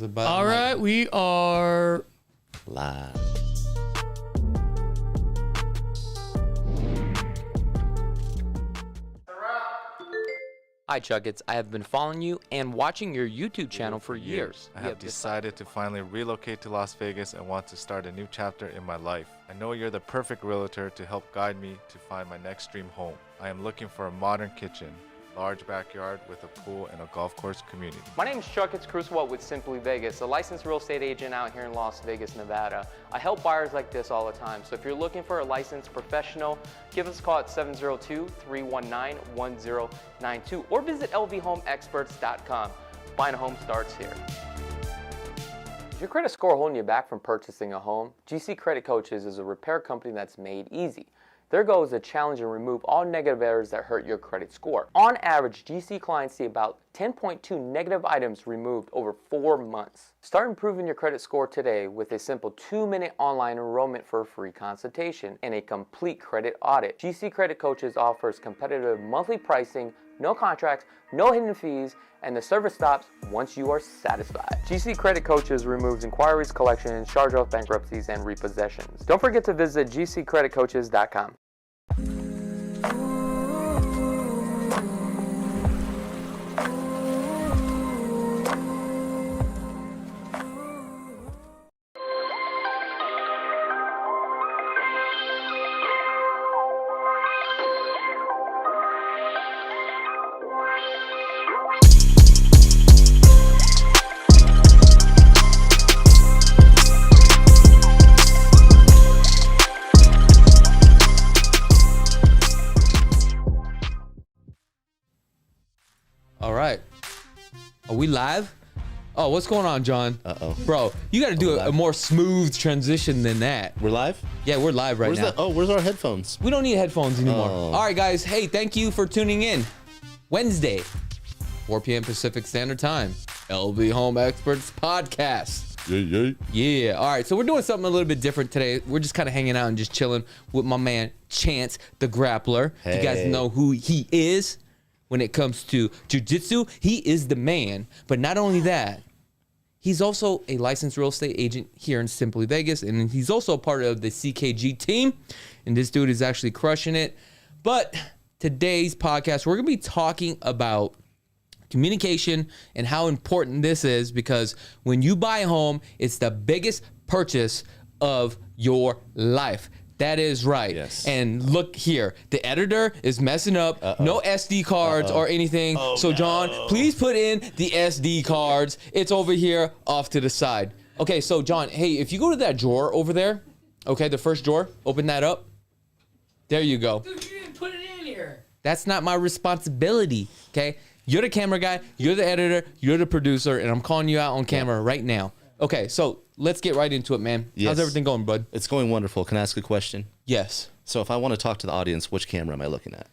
All right, we are live. Hi Chakits, I have been following you and watching your YouTube channel for years. I have decided to finally relocate to Las Vegas and want to start a new chapter in my life. I know you're the perfect realtor to help guide me to find my next dream home. I am looking for a modern kitchen, large backyard with a pool and a golf course community. My name is Chakits Krulsawat with Simply Vegas, a licensed real estate agent out here in Las Vegas, Nevada. I help buyers like this all the time, so if you're looking for a licensed professional, give us a call at 702-319-1092 or visit lvhomeexperts.com. Buying a home starts here. Is your credit score holding you back from purchasing a home? GC Credit Coaches is a repair company that's made easy. Their goal is to challenge and remove all negative errors that hurt your credit score. On average, GC clients see about 10.2 negative items removed over 4 months. Start improving your credit score today with a simple 2-minute online enrollment for a free consultation and a complete credit audit. GC Credit Coaches offers competitive monthly pricing, no contracts, no hidden fees, and the service stops once you are satisfied. GC Credit Coaches removes inquiries, collections, charge-off bankruptcies, and repossessions. Don't forget to visit gccreditcoaches.com. all right. Are we live? Oh, what's going on, John? Uh-oh. Bro, you got to do a more smooth transition than that. We're live? Yeah, we're live right now. Where's our headphones? We don't need headphones anymore. Oh. All right, guys. Hey, thank you for tuning in. Wednesday, 4 p.m. Pacific Standard Time. LV Home Experts Podcast. Yeah. All right. So we're doing something a little bit different today. We're just kind of hanging out and just chilling with my man, Chance, the Grappler. Hey. You guys know who he is when it comes to jiu-jitsu. He is the man. But not only that, he's also a licensed real estate agent here in Simply Vegas, and he's also part of the CKG team, and this dude is actually crushing it. But today's podcast, we're going to be talking about communication and how important this is, because when you buy a home, it's the biggest purchase of your life. That is right. Yes. And look here, the editor is messing up. No SD cards or anything. So John, please put in the SD cards. It's over here off to the side. Okay, so John, hey, if you go to that drawer over there, okay, the first drawer, open that up. There you go. Dude, you didn't put it in here. That's not my responsibility, okay? You're the camera guy, you're the editor, you're the producer, and I'm calling you out on camera right now. Okay, so let's get right into it, man. Yes. How's everything going, bud? It's going wonderful. Can I ask a question? Yes. So if I want to talk to the audience, which camera am I looking at?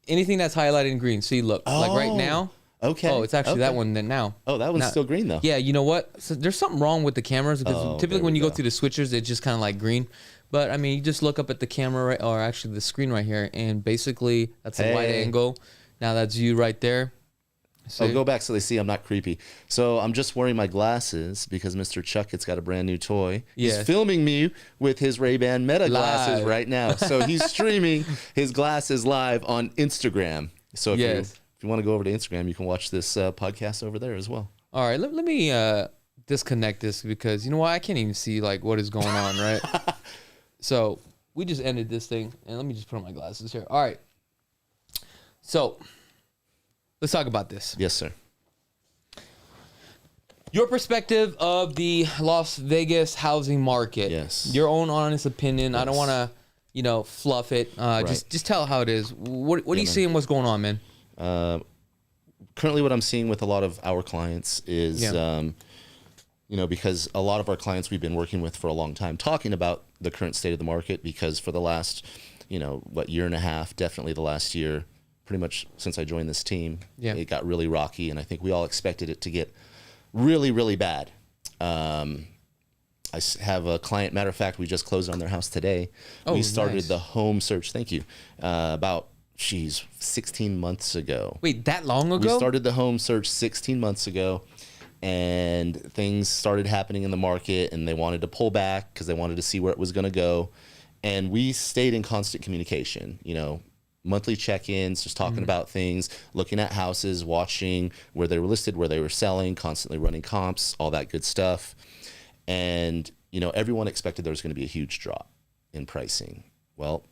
Anything that's highlighted in green. See, look, like right now. Okay. Oh, it's actually that one now. Oh, that one's still green, though. Yeah, you know what? So there's something wrong with the cameras, because typically when you go through the switchers, it's just kind of like green. But, I mean, you just look up at the camera, right, or actually the screen right here, and basically that's a wide angle. Now that's you right there. See? Oh, go back so they see I'm not creepy. So I'm just wearing my glasses because Mr. Chakits got a brand new toy. Yes. He's filming me with his Ray-Ban Meta glasses right now. So he's streaming his glasses live on Instagram. So if you want to go over to Instagram, you can watch this podcast over there as well. All right, let me disconnect this, because you know what? I can't even see like what is going on, right? So we just ended this thing, and let me just put on my glasses here. All right. So let's talk about this. Yes, sir. Your perspective of the Las Vegas housing market. Yes. Your own honest opinion. Yes. I don't want to, fluff it. Just tell how it is. What are you seeing? What's going on, man? Currently what I'm seeing with a lot of our clients is, because a lot of our clients we've been working with for a long time, talking about the current state of the market, because for the last, year and a half, definitely the last year, pretty much since I joined this team, it got really rocky, and I think we all expected it to get really, really bad. I have a client, matter of fact, we just closed on their house today. We started the home search, thank you, about 16 months ago. Wait, that long ago? We started the home search 16 months ago, and things started happening in the market, and they wanted to pull back because they wanted to see where it was going to go. And we stayed in constant communication, monthly check-ins, just talking about things, looking at houses, watching where they were listed, where they were selling, constantly running comps, all that good stuff. And, everyone expected there was going to be a huge drop in pricing. Well,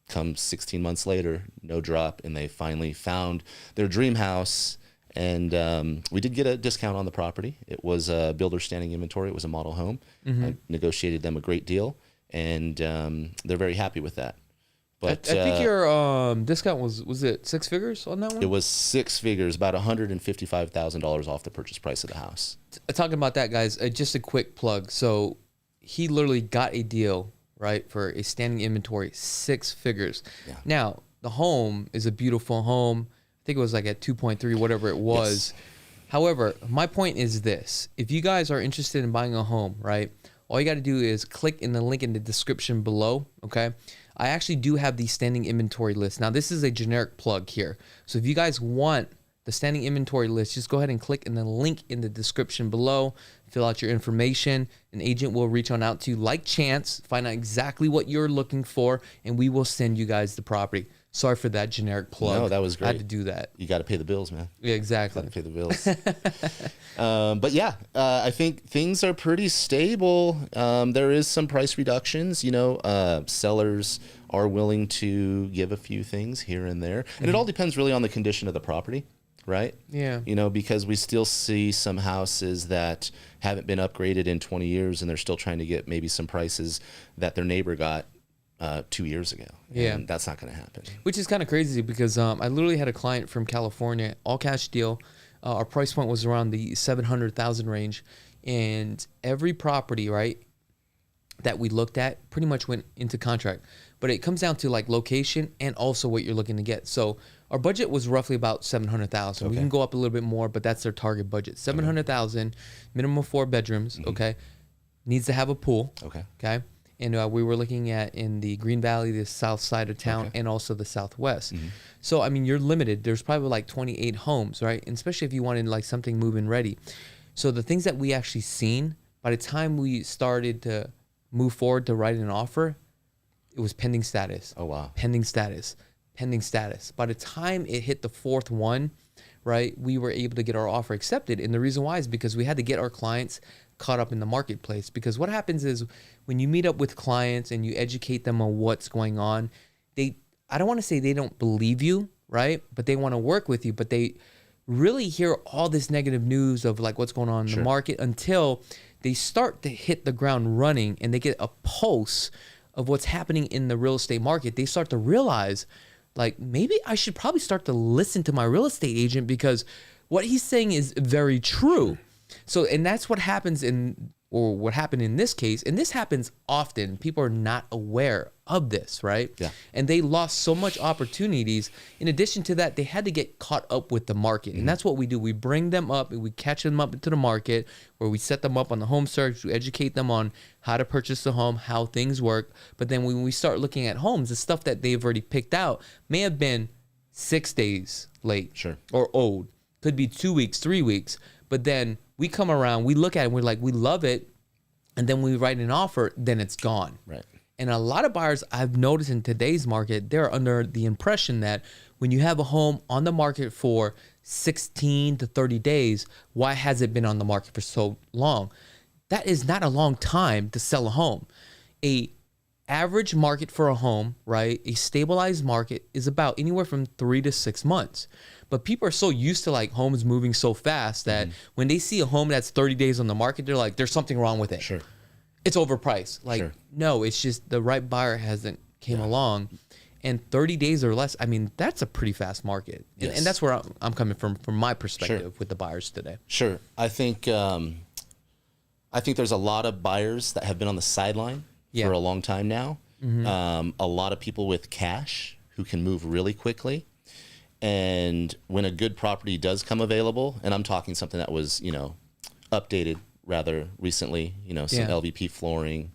come 16 months later, no drop, and they finally found their dream house. And we did get a discount on the property. It was a builder standing inventory. It was a model home. I negotiated them a great deal, and they're very happy with that. But I think your discount was it 6 figures on that one? It was 6 figures, about $155,000 off the purchase price of the house. Talking about that, guys, just a quick plug. So he literally got a deal, right, for a standing inventory, 6 figures. Yeah. Now, the home is a beautiful home. I think it was like at 2.3, whatever it was. Yes. However, my point is this. If you guys are interested in buying a home, right, all you got to do is click in the link in the description below, okay? I actually do have the standing inventory list. Now, this is a generic plug here. So if you guys want the standing inventory list, just go ahead and click in the link in the description below, fill out your information. An agent will reach on out to you like Chance, find out exactly what you're looking for, and we will send you guys the property. Sorry for that generic plug. No, that was great. I had to do that. You got to pay the bills, man. Yeah, exactly. Got to pay the bills. But yeah, I think things are pretty stable. There is some price reductions. Sellers are willing to give a few things here and there. And it all depends really on the condition of the property, right? Yeah. Because we still see some houses that haven't been upgraded in 20 years, and they're still trying to get maybe some prices that their neighbor got 2 years ago. Yeah. And that's not going to happen. Which is kind of crazy because I literally had a client from California, all cash deal. Our price point was around the 700,000 range, and every property, right, that we looked at pretty much went into contract. But it comes down to like location and also what you're looking to get. So our budget was roughly about 700,000. We can go up a little bit more, but that's their target budget. 700,000, minimum of 4 bedrooms. Okay, needs to have a pool. Okay. And we were looking at in the Green Valley, the south side of town, and also the southwest. So, I mean, you're limited. There's probably like 28 homes, right? And especially if you wanted like something move-in ready. So the things that we actually seen, by the time we started to move forward to write an offer, it was pending status. Oh, wow. Pending status. By the time it hit the 4th one, right, we were able to get our offer accepted. And the reason why is because we had to get our clients caught up in the marketplace. Because what happens is when you meet up with clients and you educate them on what's going on, I don't want to say they don't believe you, right? But they want to work with you, but they really hear all this negative news of like what's going on in the market until they start to hit the ground running and they get a pulse of what's happening in the real estate market. They start to realize like maybe I should probably start to listen to my real estate agent because what he's saying is very true. So, and that's what happens or what happened in this case, and this happens often. People are not aware of this, right? Yeah. And they lost so much opportunities. In addition to that, they had to get caught up with the market. And that's what we do. We bring them up and we catch them up into the market where we set them up on the home search. We educate them on how to purchase the home, how things work. But then when we start looking at homes, the stuff that they've already picked out may have been 6 days late or old. Could be 2 weeks, 3 weeks. But then we come around, we look at it, and we're like, we love it. And then we write an offer, then it's gone. Right. And a lot of buyers I've noticed in today's market, they're under the impression that when you have a home on the market for 16 to 30 days, why has it been on the market for so long? That is not a long time to sell a home. A average market for a home, right? A stabilized market is about anywhere from 3 to 6 months. But people are so used to like homes moving so fast that when they see a home that's 30 days on the market, they're like, there's something wrong with it. Sure. It's overpriced. Like, no, it's just the right buyer hasn't came along. And 30 days or less, I mean, that's a pretty fast market. Yes. And that's where I'm coming from my perspective with the buyers today. Sure. I think there's a lot of buyers that have been on the sideline for a long time now. A lot of people with cash who can move really quickly. And when a good property does come available, and I'm talking something that was, updated rather recently, some LVP flooring,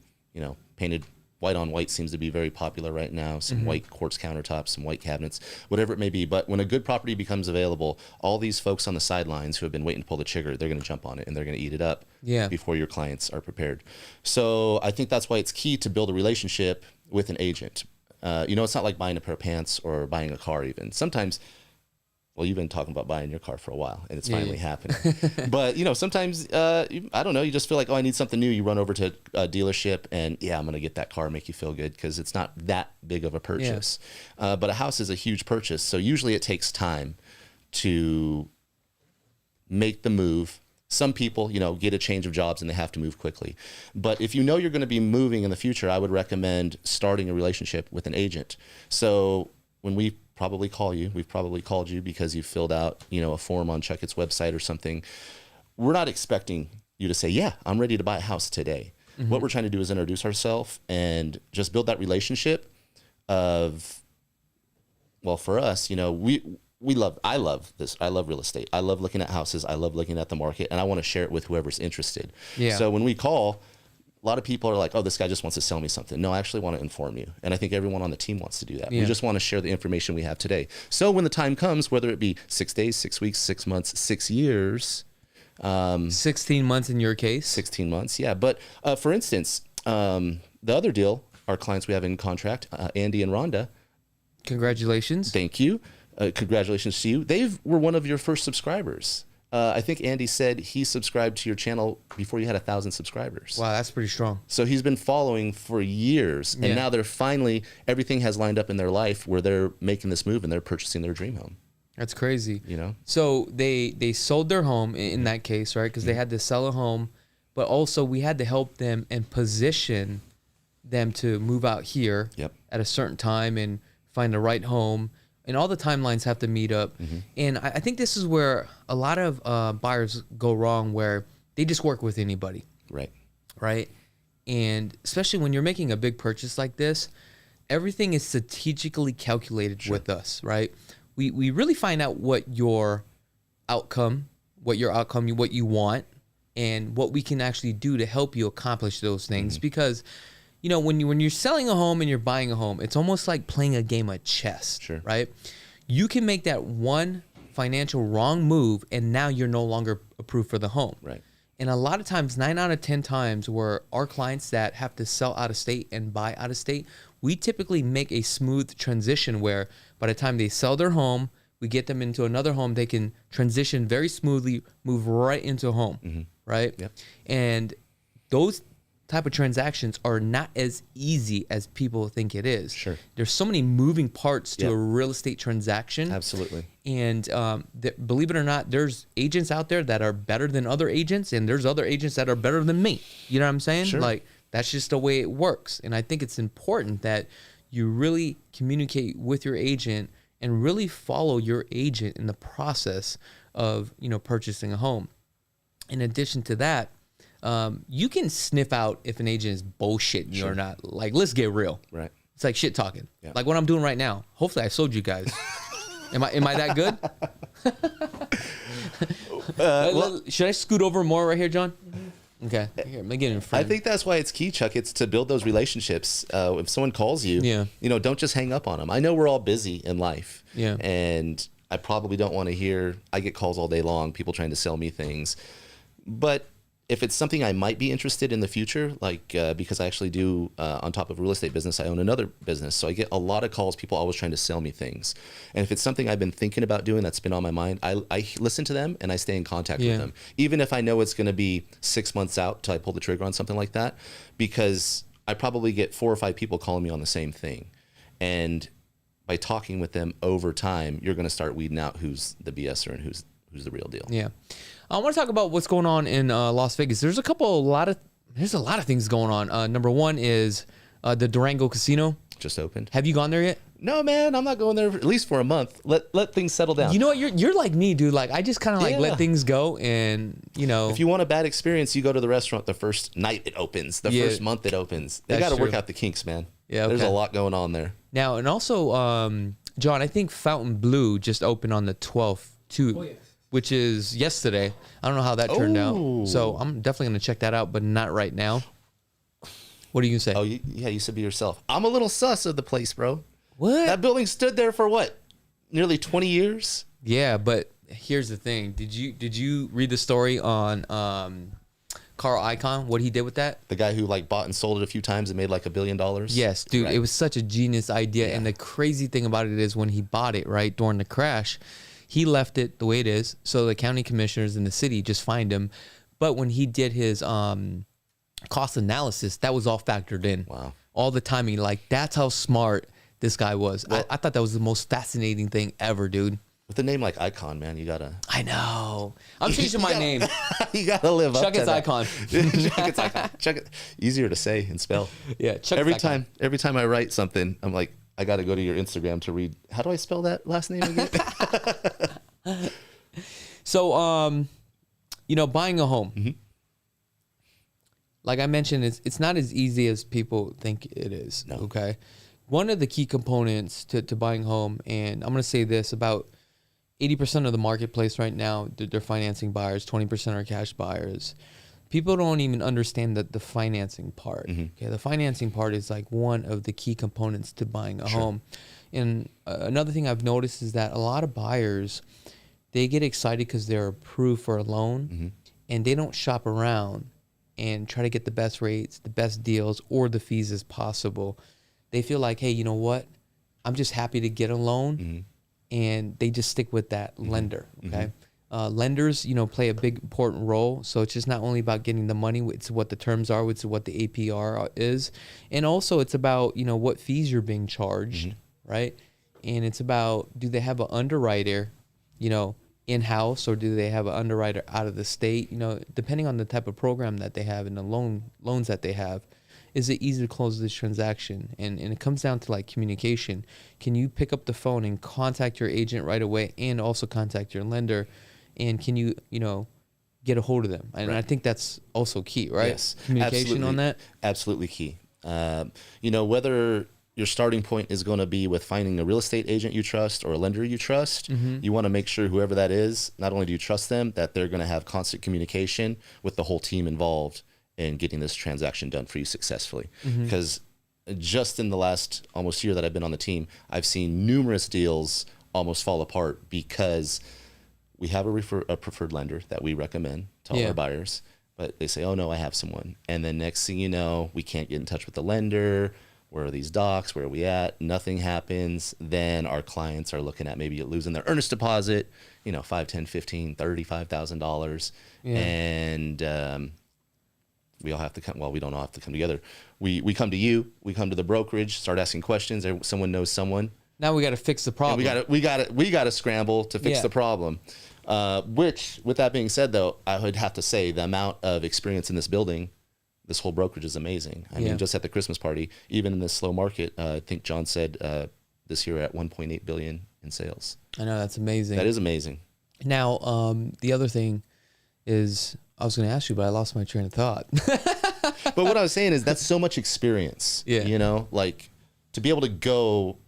painted white on white seems to be very popular right now. Some white quartz countertops, some white cabinets, whatever it may be. But when a good property becomes available, all these folks on the sidelines who have been waiting to pull the trigger, they're going to jump on it and they're going to eat it up before your clients are prepared. So I think that's why it's key to build a relationship with an agent. It's not like buying a pair of pants or buying a car even. Sometimes, well, you've been talking about buying your car for a while, and it's finally happening. But, sometimes, I don't know, you just feel like, oh, I need something new. You run over to a dealership, and, I'm going to get that car, make you feel good, because it's not that big of a purchase. But a house is a huge purchase, so usually it takes time to make the move. Some people, get a change of jobs, and they have to move quickly. But if you know you're going to be moving in the future, I would recommend starting a relationship with an agent. So when we've probably called you because you filled out, a form on Chakits website or something. We're not expecting you to say, yeah, I'm ready to buy a house today. What we're trying to do is introduce ourselves and just build that relationship of, well, for us, I love this. I love real estate. I love looking at houses. I love looking at the market, and I want to share it with whoever's interested. Yeah. So when we call, a lot of people are like, oh, this guy just wants to sell me something. No, I actually want to inform you. And I think everyone on the team wants to do that. We just want to share the information we have today. So when the time comes, whether it be 6 days, 6 weeks, 6 months, 6 years. 16 months in your case? 16 months, yeah. But for instance, the other deal, our clients we have in contract, Andy and Rhonda. Congratulations. Thank you. Congratulations to you. They were one of your first subscribers. I think Andy said he subscribed to your channel before you had 1,000 subscribers. Wow, that's pretty strong. So he's been following for years, and now they're finally, everything has lined up in their life where they're making this move and they're purchasing their dream home. That's crazy. So they sold their home in that case, right? Because they had to sell a home, but also we had to help them and position them to move out here at a certain time and find the right home. And all the timelines have to meet up. And I think this is where a lot of buyers go wrong, where they just work with anybody. Right. And especially when you're making a big purchase like this, everything is strategically calculated with us, right? We really find out what your outcome, what you want, and what we can actually do to help you accomplish those things. Because when you're selling a home and you're buying a home, it's almost like playing a game of chess, right? You can make that one financial wrong move, and now you're no longer approved for the home. Right. And a lot of times, 9 out of 10 times, where our clients that have to sell out of state and buy out of state, we typically make a smooth transition where by the time they sell their home, we get them into another home, they can transition very smoothly, move right into a home, right? And those type of transactions are not as easy as people think it is. There's so many moving parts to a real estate transaction. Absolutely. And believe it or not, there's agents out there that are better than other agents, and there's other agents that are better than me. You know what I'm saying? Like, that's just the way it works. And I think it's important that you really communicate with your agent and really follow your agent in the process of, purchasing a home. In addition to that, you can sniff out if an agent is bullshitting you or not. Like, let's get real. Right. It's like shit talking. Like what I'm doing right now. Hopefully I sold you guys. Am I that good? Should I scoot over more right here, John? Okay. Here, let me get in front. I think that's why it's key, Chuck. It's to build those relationships. If someone calls you, don't just hang up on them. I know we're all busy in life. And I probably don't want to hear, I get calls all day long, people trying to sell me things. But if it's something I might be interested in the future, like because I actually do, on top of a real estate business, I own another business. So I get a lot of calls, people always trying to sell me things. And if it's something I've been thinking about doing that's been on my mind, I listen to them and I stay in contact with them. Even if I know it's going to be 6 months out till I pull the trigger on something like that, because I probably get 4 or 5 people calling me on the same thing. And by talking with them over time, you're going to start weeding out who's the BSer and who's the real deal. Yeah. I want to talk about what's going on in Las Vegas. There's a lot of things going on. Number one is the Durango Casino. Just opened. Have you gone there yet? No, man, I'm not going there at least for a month. Let things settle down. You know what? You're like me, dude. Like, I just kind of let things go, and if you want a bad experience, you go to the restaurant the first night it opens, the first month it opens. They got to work out the kinks, man. Yeah, okay. There's a lot going on there. Now, and also, John, I think Fountain Blue just opened on the 12th too. Oh, yes. Which is yesterday. I don't know how that turned out. So I'm definitely going to check that out, but not right now. What are you gonna say? Oh, yeah, you said be yourself. I'm a little sus of the place, bro. What? That building stood there for what? Nearly 20 years? Yeah, but here's the thing. Did you read the story on Carl Icahn, what he did with that? The guy who like bought and sold it a few times and made like $1 billion? Yes, dude. Right. It was such a genius idea. And the crazy thing about it is when he bought it, right, during the crash, he left it the way it is. So the county commissioners in the city just fined him. But when he did his cost analysis, that was all factored in. Wow. All the timing. Like, that's how smart this guy was. Well, I thought that was the most fascinating thing ever, dude. With a name like Icon, man, you gotta. I know. I'm changing my name. You gotta live up to Chakits that. Icon. Chakits Icon. Chakits. Easier to say and spell. Yeah. Chakits Every Icon. time I write something, I'm like, I gotta go to your Instagram to read. How do I spell that last name again? So, buying a home. Mm-hmm. Like I mentioned, it's not as easy as people think it is. No. Okay. One of the key components to buying a home, and I'm going to say this, about 80% of the marketplace right now, they're financing buyers, 20% are cash buyers. People don't even understand the financing part. Mm-hmm. Okay, the financing part is like one of the key components to buying a home. And another thing I've noticed is that a lot of buyers, they get excited because they're approved for a loan, and they don't shop around and try to get the best rates, the best deals, or the fees as possible. They feel like, hey, you know what? I'm just happy to get a loan, and they just stick with that lender. Okay, lenders, play a big important role. So it's just not only about getting the money; it's what the terms are, it's what the APR is, and also it's about what fees you're being charged, right? And it's about, do they have an underwriter, in-house, or do they have an underwriter out of the state? Depending on the type of program that they have and the loans that they have. Is it easy to close this transaction? And it comes down to like communication. Can you pick up the phone and contact your agent right away, and also contact your lender? And can you, get a hold of them? And I think that's also key, right? Yes. Communication Absolutely. on that? Absolutely key. Whether your starting point is going to be with finding a real estate agent you trust or a lender you trust, you want to make sure whoever that is, not only do you trust them, that they're going to have constant communication with the whole team involved in getting this transaction done for you successfully. Because just in the last almost year that I've been on the team, I've seen numerous deals almost fall apart because we have a preferred lender that we recommend to all our buyers, but they say, oh no, I have someone. And then next thing you know, we can't get in touch with the lender. Where are these docs? Where are we at? Nothing happens. Then our clients are looking at maybe losing their earnest deposit, $5, $10, $15, $35,000. And we all have to come. Well, we don't all have to come together. We come to you. We come to the brokerage. Start asking questions. Someone knows someone. Now we got to fix the problem. And we got to scramble to fix the problem. Which, with that being said, though, I would have to say the amount of experience in this building, this whole brokerage is amazing. I mean, just at the Christmas party, even in this slow market, I think John said this year at 1.8 billion in sales. I know, that's amazing. That is amazing. Now, the other thing is, I was going to ask you, but I lost my train of thought. But what I was saying is that's so much experience. Like to be able to go.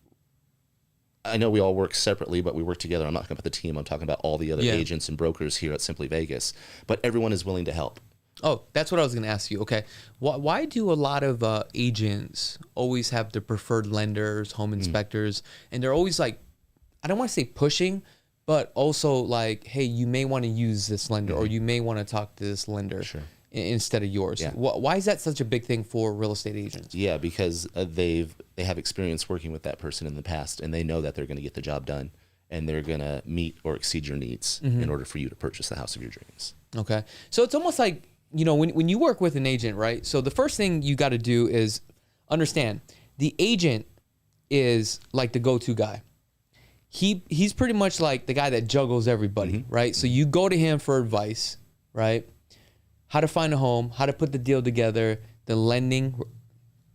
I know we all work separately, but we work together. I'm not talking about the team. I'm talking about all the other agents and brokers here at Simply Vegas. But everyone is willing to help. Oh, that's what I was going to ask you. Okay. Why do a lot of agents always have their preferred lenders, home inspectors, and they're always like, I don't want to say pushing, but also like, hey, you may want to use this lender, or you may want to talk to this lender instead of yours. Yeah. Why is that such a big thing for real estate agents? Yeah, because they have experience working with that person in the past, and they know that they're going to get the job done, and they're going to meet or exceed your needs in order for you to purchase the house of your dreams. Okay. So it's almost like, when you work with an agent, right? So the first thing you got to do is understand the agent is like the go-to guy. He's pretty much like the guy that juggles everybody, right? So you go to him for advice, right? How to find a home, how to put the deal together, the lending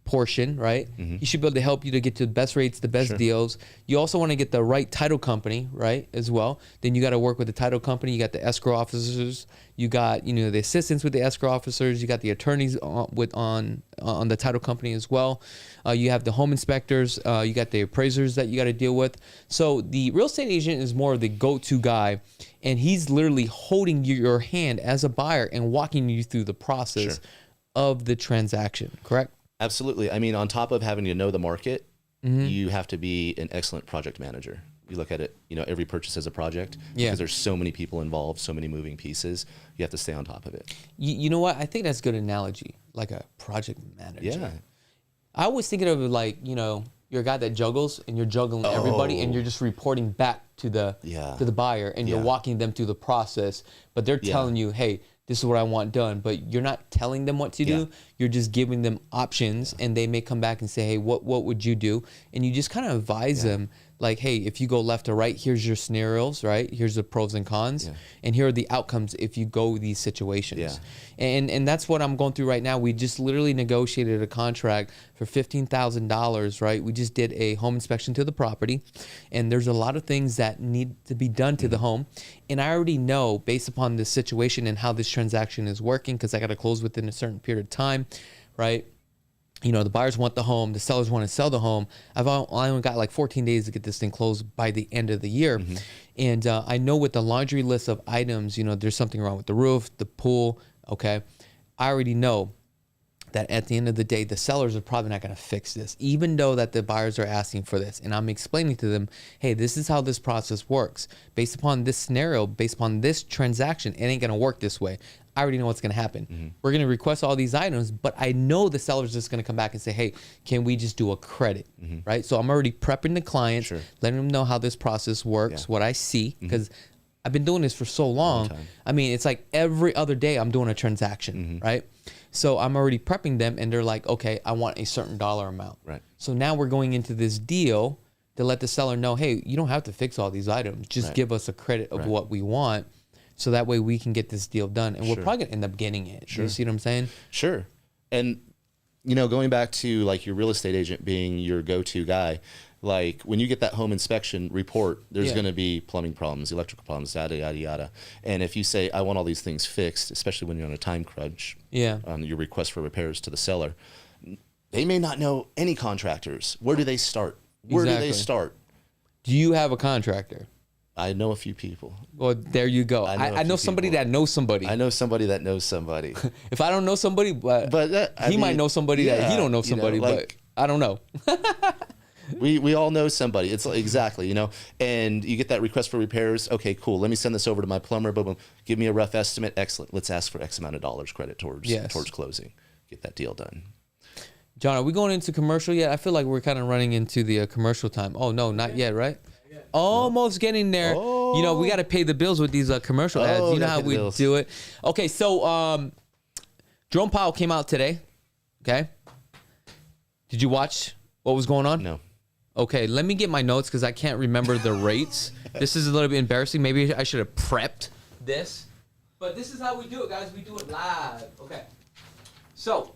portion, right? He should be able to help you to get to the best rates, the best deals. You also want to get the right title company, right, as well. Then you got to work with the title company. You got the escrow officers. You got, the assistants with the escrow officers. You got the attorneys on the title company as well. You have the home inspectors. You got the appraisers that you got to deal with. So the real estate agent is more of the go-to guy, and he's literally holding your hand as a buyer and walking you through the process of the transaction, correct? Absolutely. I mean, on top of having to know the market, you have to be an excellent project manager. You look at it, every purchase as a project because there's so many people involved, so many moving pieces. You have to stay on top of it. You know what? I think that's a good analogy, like a project manager. Yeah. I was thinking of it like, you're a guy that juggles and you're juggling everybody and you're just reporting back to the buyer and you're walking them through the process, but they're telling you, hey, this is what I want done, but you're not telling them what to do. You're just giving them options and they may come back and say, hey, what would you do? And you just kind of advise them like, hey, if you go left or right, here's your scenarios, right? Here's the pros and cons. And here are the outcomes if you go these situations. And that's what I'm going through right now. We just literally negotiated a contract for $15,000, right? We just did a home inspection to the property and there's a lot of things that need to be done to the home. And I already know based upon the situation and how this transaction is working, because I got to close within a certain period of time, right? The buyers want the home, the sellers want to sell the home. I only got like 14 days to get this thing closed by the end of the year. And I know with the laundry list of items, there's something wrong with the roof, the pool, okay? I already know that at the end of the day, the sellers are probably not going to fix this, even though that the buyers are asking for this. And I'm explaining to them, hey, this is how this process works. Based upon this scenario, based upon this transaction, it ain't going to work this way. I already know what's going to happen. We're going to request all these items, but I know the seller's just going to come back and say, hey, can we just do a credit, right? So I'm already prepping the clients, letting them know how this process works, what I see, because I've been doing this for so long. I mean, it's like every other day I'm doing a transaction, right? So I'm already prepping them and they're like, okay, I want a certain dollar amount. Right. So now we're going into this deal to let the seller know, hey, you don't have to fix all these items. Just give us a credit of what we want. So that way we can get this deal done. And we're probably going to end up getting it. You see what I'm saying? Sure. And, going back to like your real estate agent being your go-to guy, like when you get that home inspection report, there's going to be plumbing problems, electrical problems, yada, yada, yada. And if you say, I want all these things fixed, especially when you're on a time crunch, on your request for repairs to the seller, they may not know any contractors. Where do they start? Where do they start? Do you have a contractor? I know a few people. Well, there you go. I know somebody that knows somebody. I know somebody that knows somebody. If I don't know somebody, but he might know somebody that he don't know somebody, but I don't know. We all know somebody. It's like, exactly, and you get that request for repairs. Okay, cool. Let me send this over to my plumber. Boom, boom. Give me a rough estimate. Excellent. Let's ask for X amount of dollars credit towards closing. Get that deal done. John, are we going into commercial yet? I feel like we're kind of running into the commercial time. Oh, no, not yet, right? Almost getting there. We got to pay the bills with these commercial ads. You know how we do it. Okay, so Jerome Powell came out today. Okay. Did you watch what was going on? No. Okay, let me get my notes because I can't remember the rates. This is a little bit embarrassing. Maybe I should have prepped this. But this is how we do it, guys. We do it live. Okay. So,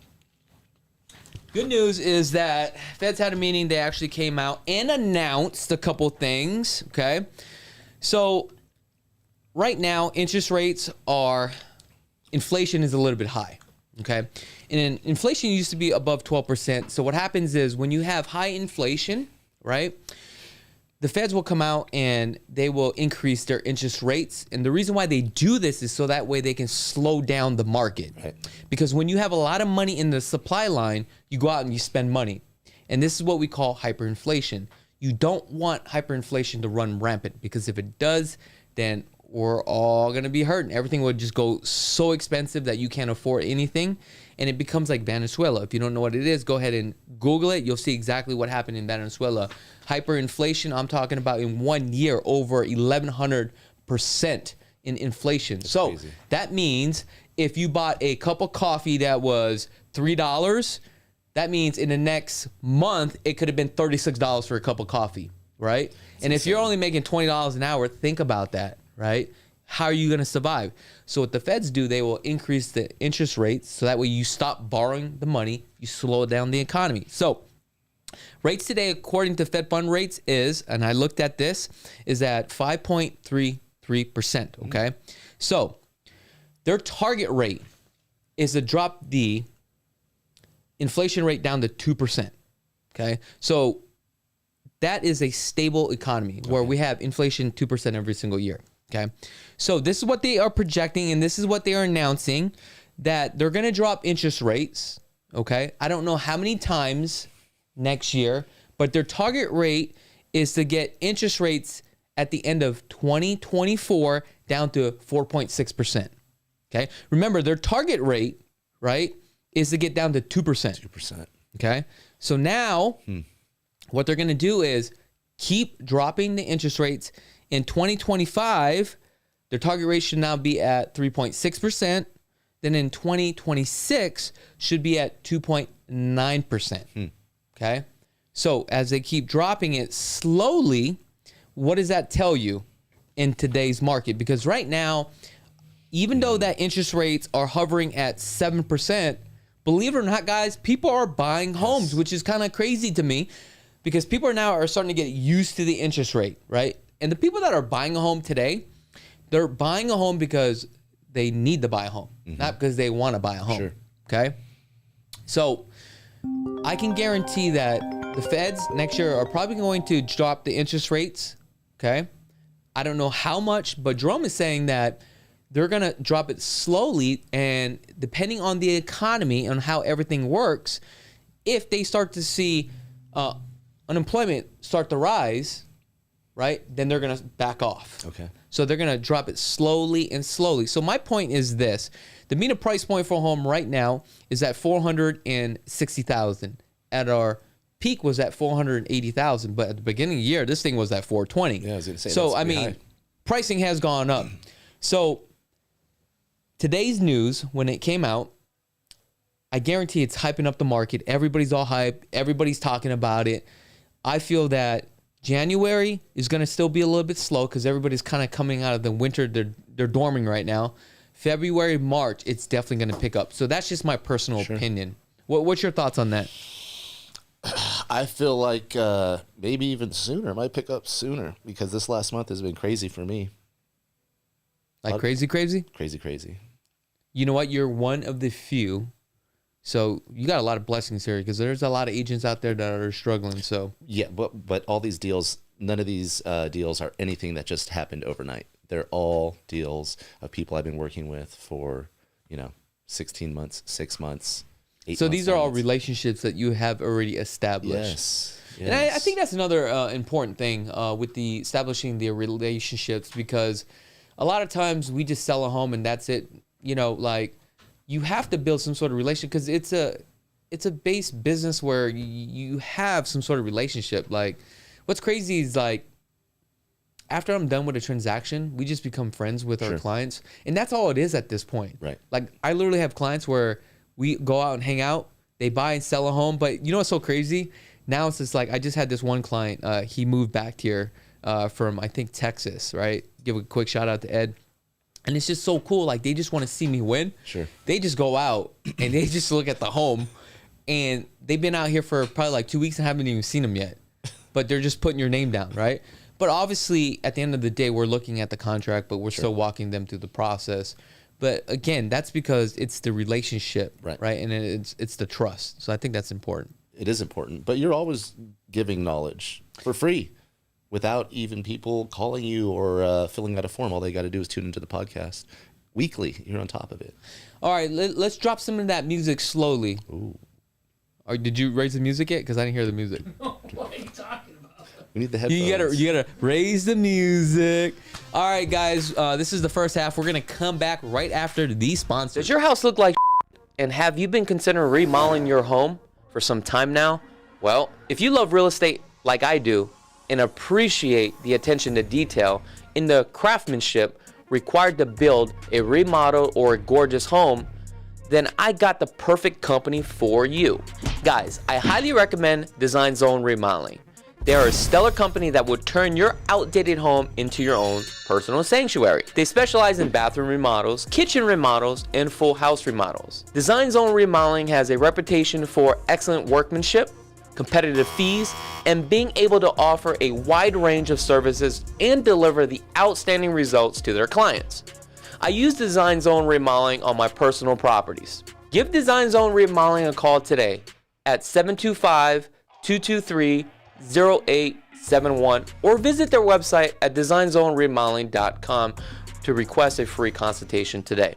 good news is that Feds had a meeting. They actually came out and announced a couple things, okay? So, right now, interest rates inflation is a little bit high, okay? And inflation used to be above 12%. So, what happens is when you have high inflation, right, the Feds will come out and they will increase their interest rates. And the reason why they do this is so that way they can slow down the market. Right. Because when you have a lot of money in the supply line, you go out and you spend money. And this is what we call hyperinflation. You don't want hyperinflation to run rampant because if it does, then we're all going to be hurting. Everything would just go so expensive that you can't afford anything. And it becomes like Venezuela. If you don't know what it is, go ahead and Google it. You'll see exactly what happened in Venezuela. Hyperinflation, I'm talking about in 1 year, over 1,100% in inflation. That's so crazy. That means if you bought a cup of coffee that was $3, that means in the next month, it could have been $36 for a cup of coffee, right? That's and if insane. You're only making $20 an hour, think about that, right? How are you going to survive? So what the Feds do, they will increase the interest rates so that way you stop borrowing the money, you slow down the economy. So rates today, according to Fed fund rates is, and I looked at this, is at 5.33%, okay? So their target rate is to drop the inflation rate down to 2%, okay? So that is a stable economy where we have inflation 2% every single year. Okay, so this is what they are projecting and this is what they are announcing, that they're going to drop interest rates Okay. I don't know how many times next year, but their target rate is to get interest rates at the end of 2024 down to 4.6%. Okay. Remember, their target rate, right, is to get down to 2%. 2%. Okay. So now what they're going to do is keep dropping the interest rates. In 2025, their target rate should now be at 3.6%. Then in 2026 should be at 2.9%. Okay. So as they keep dropping it slowly, what does that tell you in today's market? Because right now, even though that interest rates are hovering at 7%, believe it or not, guys, people are buying homes, which is kind of crazy to me because people are starting to get used to the interest rate, right? And the people that are buying a home today, they're buying a home because they need to buy a home, not because they want to buy a home. Sure. Okay. So I can guarantee that the feds next year are probably going to drop the interest rates. Okay. I don't know how much, but Jerome is saying that they're going to drop it slowly. And depending on the economy and how everything works, if they start to see unemployment start to rise, right, then they're going to back off. Okay. So they're going to drop it slowly and slowly. So my point is this. The median price point for a home right now is at $460,000. At our peak was at $480,000, but at the beginning of the year, this thing was at $420,000. Yeah, I was going to say. So I mean, pricing has gone up. So today's news, when it came out, I guarantee it's hyping up the market. Everybody's all hyped. Everybody's talking about it. I feel that January is going to still be a little bit slow because everybody's kind of coming out of the winter. They're dorming right now. February, March, it's definitely going to pick up. So that's just my personal opinion. What's your thoughts on that? I feel like maybe even sooner. It might pick up sooner because this last month has been crazy for me. Like crazy? Crazy. You know what? You're one of the few. So you got a lot of blessings here because there's a lot of agents out there that are struggling. So yeah, but all these deals, none of these deals are anything that just happened overnight. They're all deals of people I've been working with for 16 months, 6 months, 8 months. So these are all relationships that you have already established. Yes. And I think that's another important thing with the establishing the relationships, because a lot of times we just sell a home and that's it. You have to build some sort of relationship because it's a base business where you have some sort of relationship. Like, what's crazy is after I'm done with a transaction, we just become friends with our clients, and that's all it is at this point. Right. Like, I literally have clients where we go out and hang out, they buy and sell a home, but you know what's so crazy? Now it's just like, I just had this one client, he moved back here from, I think, Texas, right? Give a quick shout out to Ed. And it's just so cool. Like, they just want to see me win. Sure. They just go out and they just look at the home, and they've been out here for probably like 2 weeks and haven't even seen them yet. But they're just putting your name down, right? But obviously, at the end of the day, we're looking at the contract, but we're still walking them through the process. But again, that's because it's the relationship, right? And it's the trust. So I think that's important. It is important. But you're always giving knowledge for free, without even people calling you or filling out a form. All they got to do is tune into the podcast weekly. You're on top of it. All right, let's drop some of that music slowly. Ooh. Or did you raise the music yet? Because I didn't hear the music. What are you talking about? We need the headphones. You gotta raise the music. All right, guys, this is the first half. We're gonna come back right after these sponsors. Does your house look like and have you been considering remodeling your home for some time now? Well, if you love real estate like I do and appreciate the attention to detail in the craftsmanship required to build a remodel or a gorgeous home, then I got the perfect company for you. Guys, I highly recommend Design Zone Remodeling. They are a stellar company that will turn your outdated home into your own personal sanctuary. They specialize in bathroom remodels, kitchen remodels, and full house remodels. Design Zone Remodeling has a reputation for excellent workmanship, competitive fees, and being able to offer a wide range of services and deliver the outstanding results to their clients. I use Design Zone Remodeling on my personal properties. Give Design Zone Remodeling a call today at 725-223-0871 or visit their website at designzoneremodeling.com to request a free consultation today.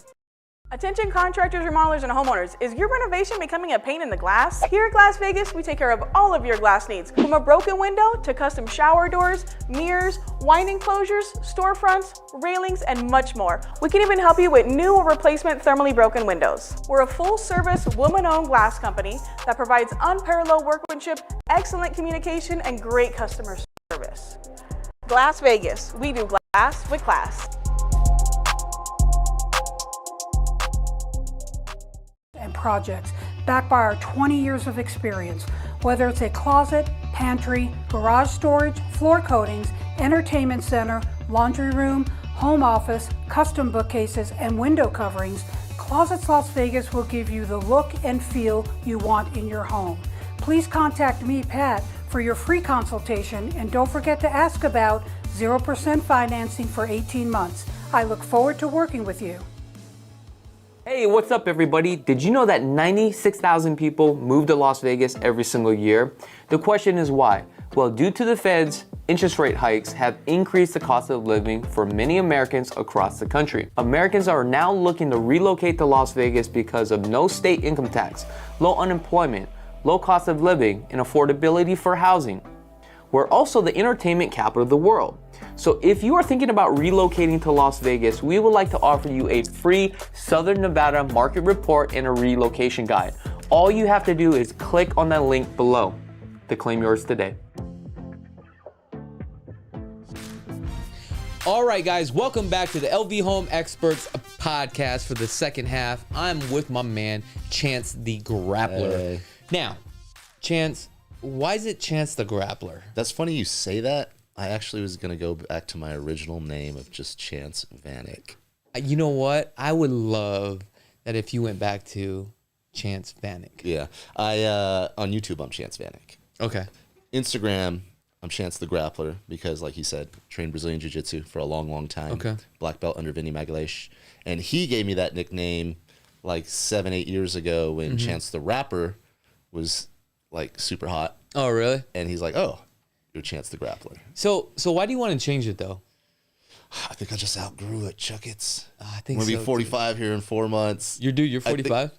Attention contractors, remodelers, and homeowners. Is your renovation becoming a pain in the glass? Here at Glass Vegas, we take care of all of your glass needs. From a broken window to custom shower doors, mirrors, wine enclosures, storefronts, railings, and much more. We can even help you with new or replacement thermally broken windows. We're a full-service, woman-owned glass company that provides unparalleled workmanship, excellent communication, and great customer service. Glass Vegas. We do glass with class. And projects backed by our 20 years of experience. Whether it's a closet, pantry, garage storage, floor coatings, entertainment center, laundry room, home office, custom bookcases, and window coverings, Closets Las Vegas will give you the look and feel you want in your home. Please contact me, Pat, for your free consultation, and don't forget to ask about 0% financing for 18 months. I look forward to working with you. Hey, what's up everybody? Did you know that 96,000 people move to Las Vegas every single year? The question is why? Well, due to the Fed's interest rate hikes have increased the cost of living for many Americans across the country. Americans are now looking to relocate to Las Vegas because of no state income tax, low unemployment, low cost of living, and affordability for housing. We're also the entertainment capital of the world. So if you are thinking about relocating to Las Vegas, we would like to offer you a free Southern Nevada market report and a relocation guide. All you have to do is click on that link below to claim yours today. All right, guys, welcome back to the LV Home Experts podcast for the second half. I'm with my man, Chance the Grappler. Hey. Now, Chance, why is it Chance the Grappler? That's funny you say that. I actually was going to go back to my original name of just Chance Vanek. You know what? I would love that if you went back to Chance Vanek. Yeah. On YouTube, I'm Chance Vanek. Okay. Instagram, I'm Chance the Grappler because, like he said, trained Brazilian Jiu-Jitsu for a long, long time. Okay. Black belt under Vinny Magalhães. And he gave me that nickname like 7-8 years ago when Chance the Rapper was like super hot. Oh, really? And he's like, oh, you're Chance the Grappler. So why do you want to change it, though? I think I just outgrew it, Chakits. I think I'm going to so, be 45 here in 4 months. You're 45?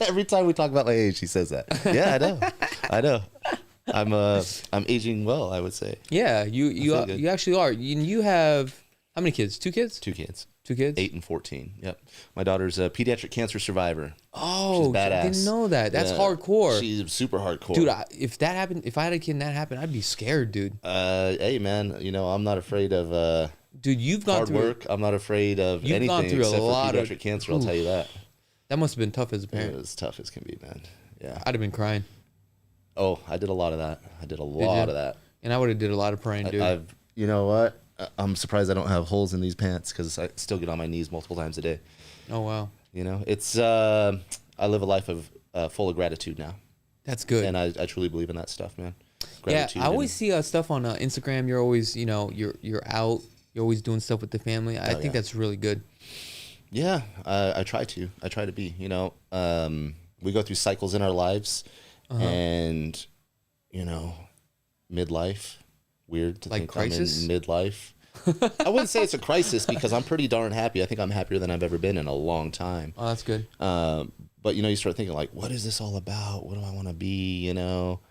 Every time we talk about my age, he says that. Yeah, I know. I know. I'm aging well, I would say. Yeah, you actually are. You have how many kids? 2 kids? 2 kids. 2 kids? 8 and 14. Yep. My daughter's a pediatric cancer survivor. Oh, she's badass. I didn't know that. That's hardcore. She's super hardcore. Dude, if that happened, if I had a kid and that happened, I'd be scared, dude. Hey, man, I'm not afraid of dude, you've gone hard through work. I'm not afraid of anything gone through except a lot for of pediatric cancer, I'll tell you that. That must have been tough as a parent. It was tough as can be, man. Yeah. I'd have been crying. Oh, I did a lot of that. Of that. And I would have did a lot of praying, dude. You know what? I'm surprised I don't have holes in these pants because I still get on my knees multiple times a day. Oh, wow. It's I live a life of full of gratitude now. That's good. And I truly believe in that stuff, man. Gratitude. Yeah, I always see stuff on Instagram. You're always, you're out. You're always doing stuff with the family. I think that's really good. Yeah, I try to. I try to be. We go through cycles in our lives, and midlife. Weird to like think crisis? I'm in midlife. I wouldn't say it's a crisis because I'm pretty darn happy. I think I'm happier than I've ever been in a long time. Oh, that's good. But you start thinking like, what is this all about? What do I want to be?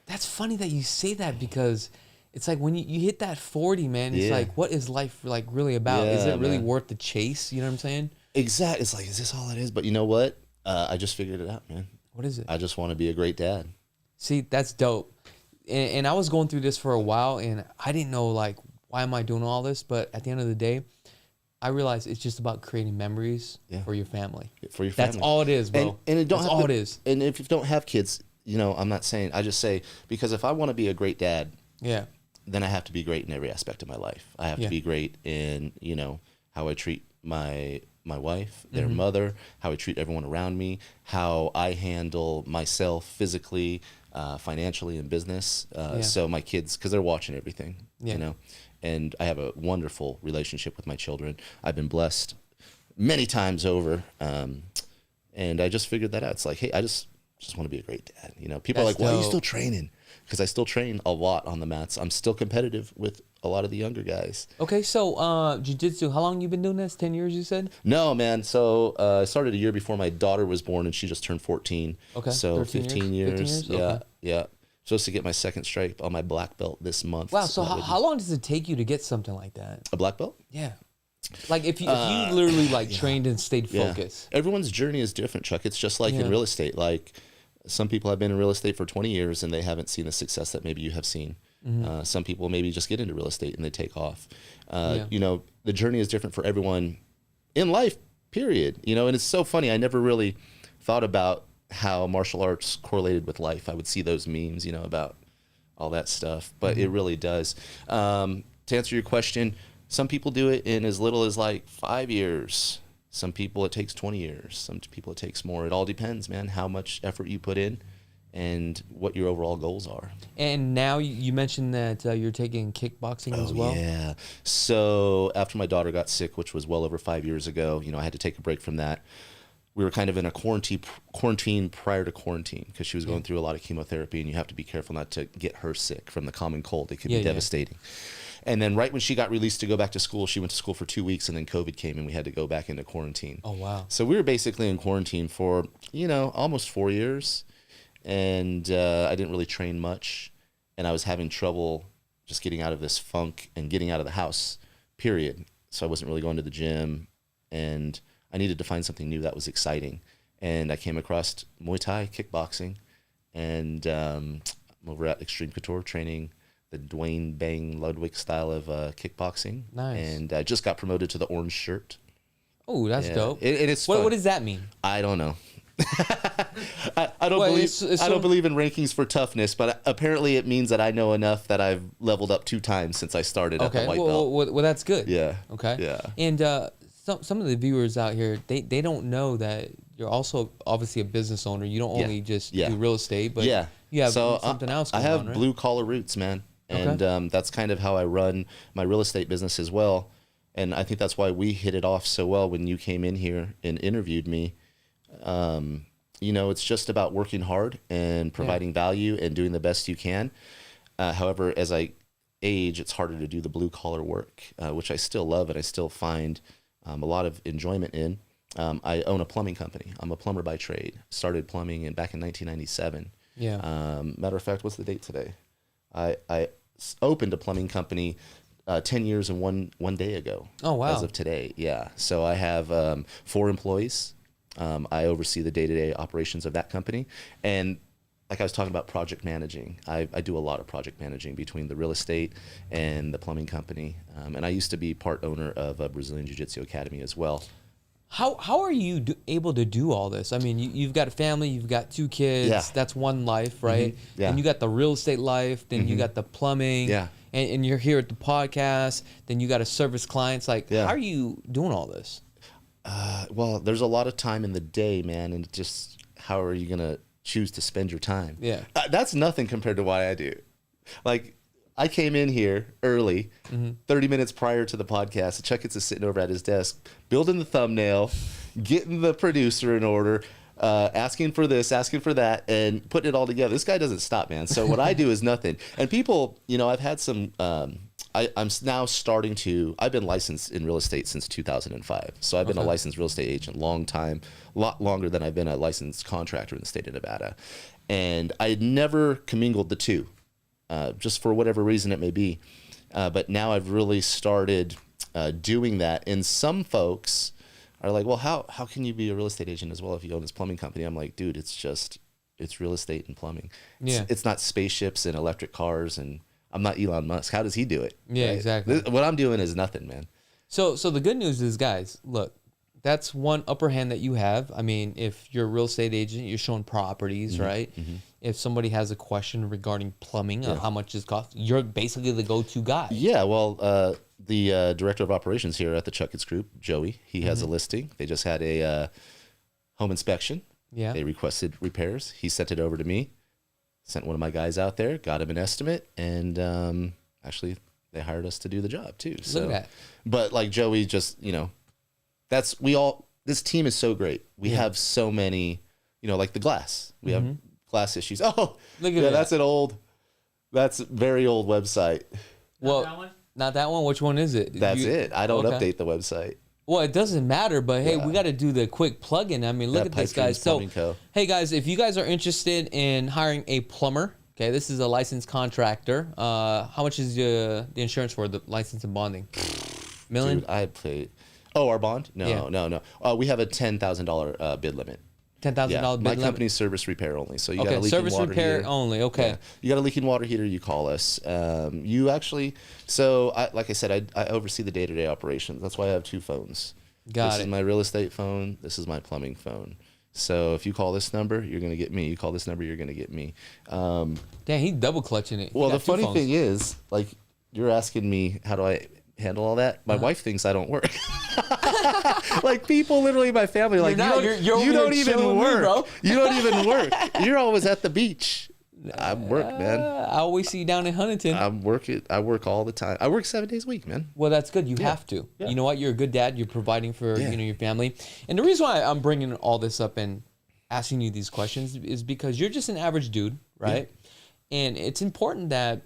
That's funny that you say that because it's like when you hit that 40, man. It's like, what is life like really about? Is it really worth the chase? You know what I'm saying? Exactly. It's like, is this all it is? But you know what? I just figured it out, man. What is it? I just want to be a great dad. See, that's dope. And I was going through this for a while, and I didn't know, like, why am I doing all this? But at the end of the day, I realized it's just about creating memories for your family. For your family. That's all it is, bro. And it don't That's have all to, it is. And if you don't have kids, I'm not saying, I just say, because if I want to be a great dad, then I have to be great in every aspect of my life. I have to be great in, how I treat my wife, their mother, how I treat everyone around me, how I handle myself physically, financially, and business. So my kids, because they're watching everything, and I have a wonderful relationship with my children. I've been blessed many times over, and I just figured that out. It's like, hey, I just want to be a great dad. People are like, why are you still training? Because I still train a lot on the mats. I'm still competitive with a lot of the younger guys. Okay, so jiu-jitsu, how long you been doing this? 10 years, you said? No, man. So I started a year before my daughter was born, and she just turned 14. Okay, So 15 years. 15 years? Yeah, Okay. yeah. Supposed to get my second stripe on my black belt this month. Wow, so how long does it take you to get something like that? A black belt? Yeah. Like if you literally like trained and stayed focused. Everyone's journey is different, Chuck. It's just like in real estate. Like some people have been in real estate for 20 years and they haven't seen the success that maybe you have seen. Some people maybe just get into real estate and they take off. You know, the journey is different for everyone in life, period. You know, and it's so funny. I never really thought about how martial arts correlated with life. I would see those memes, you know, about all that stuff, but it really does. To answer your question, some people do it in as little as like 5 years. Some people it takes 20 years. Some people it takes more. It all depends, man, how much effort you put in and what your overall goals are. And now you mentioned that you're taking kickboxing as well. Yeah. So after my daughter got sick, which was well over 5 years ago, you know, I had to take a break from that. We were kind of in a quarantine prior to quarantine because she was going through a lot of chemotherapy, and you have to be careful not to get her sick from the common cold. It could be devastating. And then right when she got released to go back to school, she went to school for 2 weeks, and then COVID came and we had to go back into quarantine. Oh, wow. So we were basically in quarantine for, you know, almost 4 years. And I didn't really train much. And I was having trouble just getting out of this funk and getting out of the house, period. So I wasn't really going to the gym. And I needed to find something new that was exciting. And I came across Muay Thai, kickboxing. And I'm over at Extreme Couture training the Dwayne Bang Ludwig style of kickboxing. Nice. And I just got promoted to the orange shirt. Oh, that's dope. It's fun. What does that mean? I don't know. I don't believe in rankings for toughness, but apparently it means that I know enough that I've leveled up 2 times since I started at the white belt. Well, that's good. Yeah. Okay. Yeah. And some of the viewers out here, they don't know that you're also obviously a business owner. You don't only just do real estate, but you have something else going on, I have right? blue collar roots, man. And that's kind of how I run my real estate business as well. And I think that's why we hit it off so well when you came in here and interviewed me. You know, it's just about working hard and providing value and doing the best you can. However, as I age, it's harder to do the blue collar work, which I still love and I still find a lot of enjoyment in. I own a plumbing company. I'm a plumber by trade. Started plumbing back in 1997. Yeah. Matter of fact, what's the date today? I opened a plumbing company 10 years and one day ago. Oh, wow. As of today, yeah. So I have 4 employees. I oversee the day-to-day operations of that company. And like I was talking about project managing, I do a lot of project managing between the real estate and the plumbing company. And I used to be part owner of a Brazilian Jiu-Jitsu Academy as well. How are you able to do all this? I mean, you've got a family, you've got 2 kids. Yeah. That's one life, right? Yeah. And you got the real estate life. Then you got the plumbing. Yeah. And you're here at the podcast. Then you got to service clients. Like, how are you doing all this? Well, there's a lot of time in the day, man. And just how are you going to choose to spend your time? Yeah. That's nothing compared to what I do. Like, I came in here early, 30 minutes prior to the podcast. Chakits is sitting over at his desk, building the thumbnail, getting the producer in order, asking for this, asking for that, and putting it all together. This guy doesn't stop, man. So what I do is nothing. And people, you know, I've had some, I'm now starting to, I've been licensed in real estate since 2005. So I've been a licensed real estate agent a long time, a lot longer than I've been a licensed contractor in the state of Nevada. And I had never commingled the two. Just for whatever reason it may be. But now I've really started doing that. And some folks are like, well, how can you be a real estate agent as well if you own this plumbing company? I'm like, dude, it's real estate and plumbing. Yeah. It's not spaceships and electric cars, and I'm not Elon Musk. How does he do it? Yeah, right? exactly. What I'm doing is nothing, man. So the good news is, guys, look, that's one upper hand that you have. I mean, if you're a real estate agent, you're showing properties, right? If somebody has a question regarding plumbing, how much it costs, you're basically the go-to guy. Yeah, well, the director of operations here at the Chakits Group, Joey, he has a listing. They just had a home inspection. Yeah. They requested repairs. He sent it over to me, sent one of my guys out there, got him an estimate, and actually they hired us to do the job too. So, look at that. But like Joey, just, you know, this team is so great. We have so many, you know, like the glass. We have glass issues. Oh, look at that. That's a very old website. Well, Not that one? Which one is it? That's it. I don't Okay. update the website. Well, it doesn't matter, but hey, Yeah. we got to do the quick plug-in. I mean, look Yeah, at this, Pipe guys. Dreams So, Plumbing Co. hey, guys, if you guys are interested in hiring a plumber, okay, this is a licensed contractor. How much is the insurance for the license and bonding? Million? Dude, I paid. Oh, our bond? No, Yeah. no. We have a $10,000 bid limit. $10,000 Yeah, bid my limit? company's service repair only. So you got a Okay, leaking service water repair heater. only. Okay. Yeah. You got a leaking water heater, you call us. You actually, like I said, I oversee the day-to-day operations. That's why I have two phones. Got This it. is my real estate phone. This is my plumbing phone. So if you call this number, you're going to get me. You call this number, you're going to get me. Damn, he's double clutching it. He Well, got the two funny phones. thing is, like, you're asking me, how do I handle all that? Uh-huh. My wife thinks I don't work. Like, people literally in my family are like, not. You're you over don't here even chilling with me, work. bro. You don't even work. You're always at the beach. I work, man. I always see you down in Huntington. I work all the time. I work 7 days a week, man. Well, that's good. You have to. Yeah. You know what? You're a good dad. You're providing for Yeah. your family. And the reason why I'm bringing all this up and asking you these questions is because you're just an average dude, right? And it's important that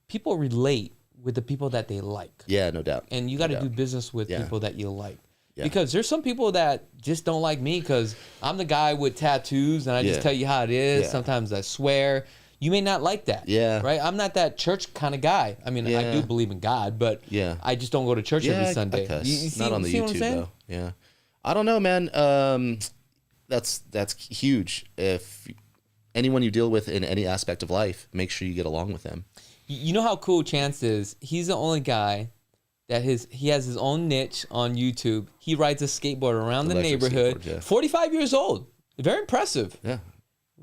people relate with the people that they like. Yeah, no doubt. And you got to No do doubt. business with Yeah. people that you like. Yeah. Because there's some people that just don't like me because I'm the guy with tattoos and I just Yeah. tell you how it is. Yeah. Sometimes I swear. You may not like that. Yeah. Right? I'm not that church kind of guy. I mean, I Yeah. do believe in God, but Yeah. I just don't go to church Yeah, every I Sunday. cuss. You see, Not on the see what I'm YouTube saying? though. Yeah, I don't know, man. That's huge. If anyone you deal with in any aspect of life, make sure you get along with them. You know how cool Chance is? He's the only guy that he has his own niche on YouTube. He rides a skateboard around the Electric neighborhood. skateboard, yeah. 45 years old. Very impressive. Yeah,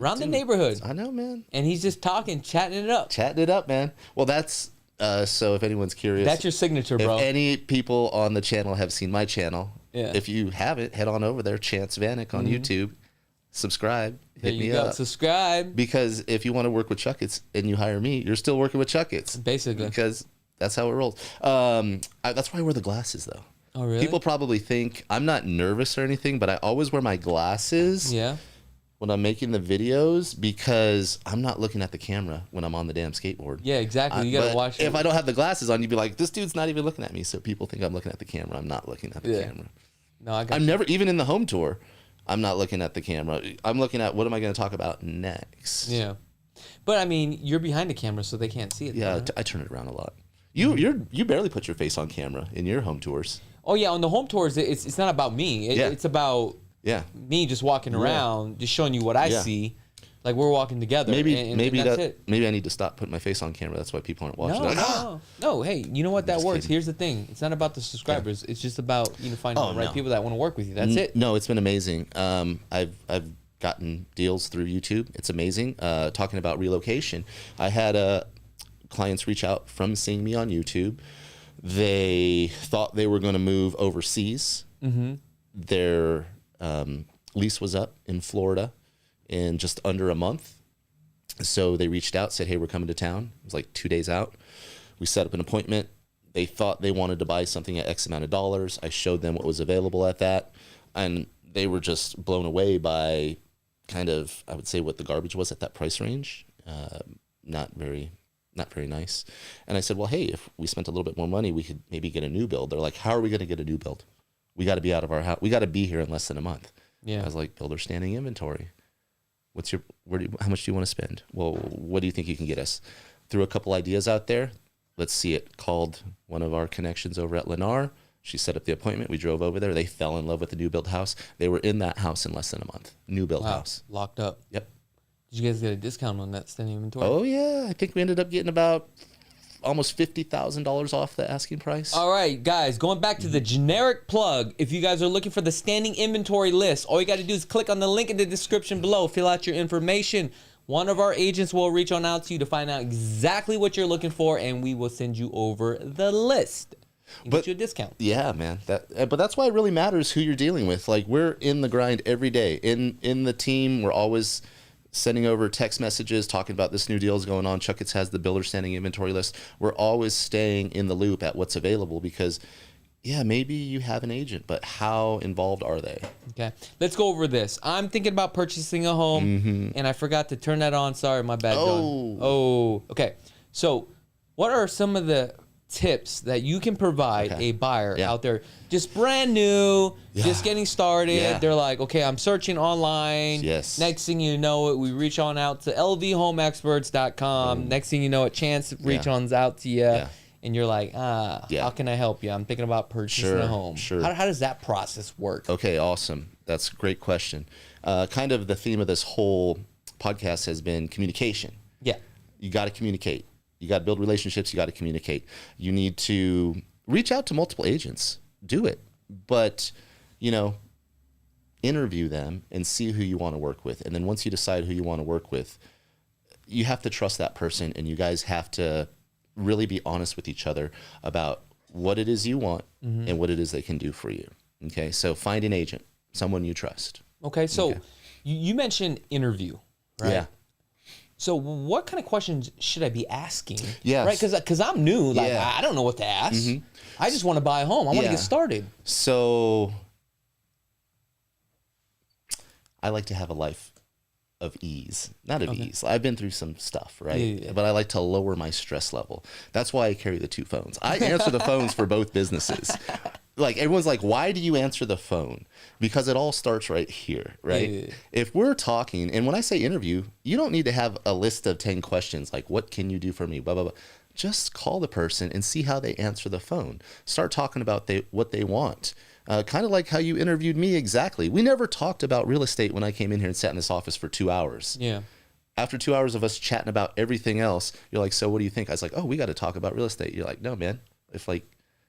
Around the neighborhood. I know, man. And he's just talking, chatting it up. Chatting it up, man. Well, that's so. If anyone's curious, That's your signature, bro. If any people on the channel have seen my channel, Yeah. if you haven't, head on over there, Chance Vanek on YouTube. Subscribe. There Hit you me go. up. Subscribe. Because if you want to work with Chakits and you hire me, you're still working with Chakits. Basically. Because that's how it rolls. That's why I wear the glasses, though. Oh, really? People probably think I'm not nervous or anything, but I always wear my glasses Yeah. when I'm making the videos because I'm not looking at the camera when I'm on the damn skateboard. Yeah, exactly. You got to But watch it. if I don't have the glasses on, you'd be like, this dude's not even looking at me. So people think I'm looking at the camera. I'm not looking at the Yeah. camera. No, I got I'm you. never, even in the home tour, I'm not looking at the camera. I'm looking at what am I going to talk about next. Yeah. But I mean, you're behind the camera, so they can't see it. Yeah, though, right? I turn it around a lot. You barely put your face on camera in your home tours. Oh yeah, on the home tours, it's not about me. Yeah. It's about Yeah. me just walking around, just showing you what I Yeah. see. Like we're walking together. Maybe and maybe that's that it. maybe I need to stop putting my face on camera. That's why people aren't watching. No, They're like, "Ah!" no. Hey, you know what? That just works. kidding. Here's the thing. It's not about the subscribers. It's just about finding Oh, the right no. people that want to work with you. That's it. No, it's been amazing. I've gotten deals through YouTube. It's amazing. Talking about relocation, I had clients reach out from seeing me on YouTube. They thought they were going to move overseas. Mm-hmm. Their lease was up in Florida in just under a month. So they reached out, said, hey, we're coming to town. It was like 2 days out. We set up an appointment. They thought they wanted to buy something at X amount of dollars. I showed them what was available at that. And they were just blown away by kind of, I would say, what the garbage was at that price range. Not very nice. And I said, well, hey, if we spent a little bit more money, we could maybe get a new build. They're like, how are we going to get a new build? We got to be out of our house. We got to be here in less than a month. Yeah. I was like, builder standing inventory. How much do you want to spend? Well, what do you think you can get us? Threw a couple ideas out there. Let's see it. Called one of our connections over at Lennar. She set up the appointment. We drove over there. They fell in love with the new build house. They were in that house in less than a month. New build Wow. house. Locked up. Yep. Did you guys get a discount on that standing inventory? Oh yeah, I think we ended up getting about almost $50,000 off the asking price. All right, guys, going back to the generic plug, if you guys are looking for the standing inventory list, all you got to do is click on the link in the description below, fill out your information. One of our agents will reach on out to you to find out exactly what you're looking for, and we will send you over the list and get you a discount. Yeah, man. But that's why it really matters who you're dealing with. Like, we're in the grind every day. In the team, we're always sending over text messages talking about this new deal is going on. Chakits has the builder standing inventory list. We're always staying in the loop at what's available because, yeah, maybe you have an agent, but how involved are they? Okay, let's go over this. I'm thinking about purchasing a home, and I forgot to turn that on. Sorry, my bad, John. Oh. Okay. So, what are some of the tips that you can provide a buyer out there, just brand new, just getting started? They're like, okay, I'm searching online. Yes. Next thing you know it, we reach on out to lvhomeexperts.com. Next thing you know it, Chance reach on out to you. And you're like, how can I help you? I'm thinking about purchasing a home. How does that process work? Okay, awesome. That's a great question. Kind of the theme of this whole podcast has been communication. Yeah. You got to communicate. You got to build relationships. You got to communicate. You need to reach out to multiple agents. Do it. But, interview them and see who you want to work with. And then once you decide who you want to work with, you have to trust that person, and you guys have to really be honest with each other about what it is you want and what it is they can do for you. Okay. So find an agent, someone you trust. Okay. So you mentioned interview, right? Yeah. So what kind of questions should I be asking? Yeah. Right. Cause I'm new. Like I don't know what to ask. I just want to buy a home. I want to get started. So I like to have a life of ease, not of ease. I've been through some stuff, right? But I like to lower my stress level. That's why I carry the 2 phones. I answer the phones for both businesses. Like everyone's like, why do you answer the phone? Because it all starts right here, right? If we're talking, and when I say interview, you don't need to have a list of 10 questions like, what can you do for me? Blah, blah, blah. Just call the person and see how they answer the phone. Start talking about what they want. Kind of like how you interviewed me exactly. We never talked about real estate when I came in here and sat in this office for 2 hours. Yeah. After 2 hours of us chatting about everything else, you're like, so what do you think? I was like, oh, we got to talk about real estate. You're like, no, man.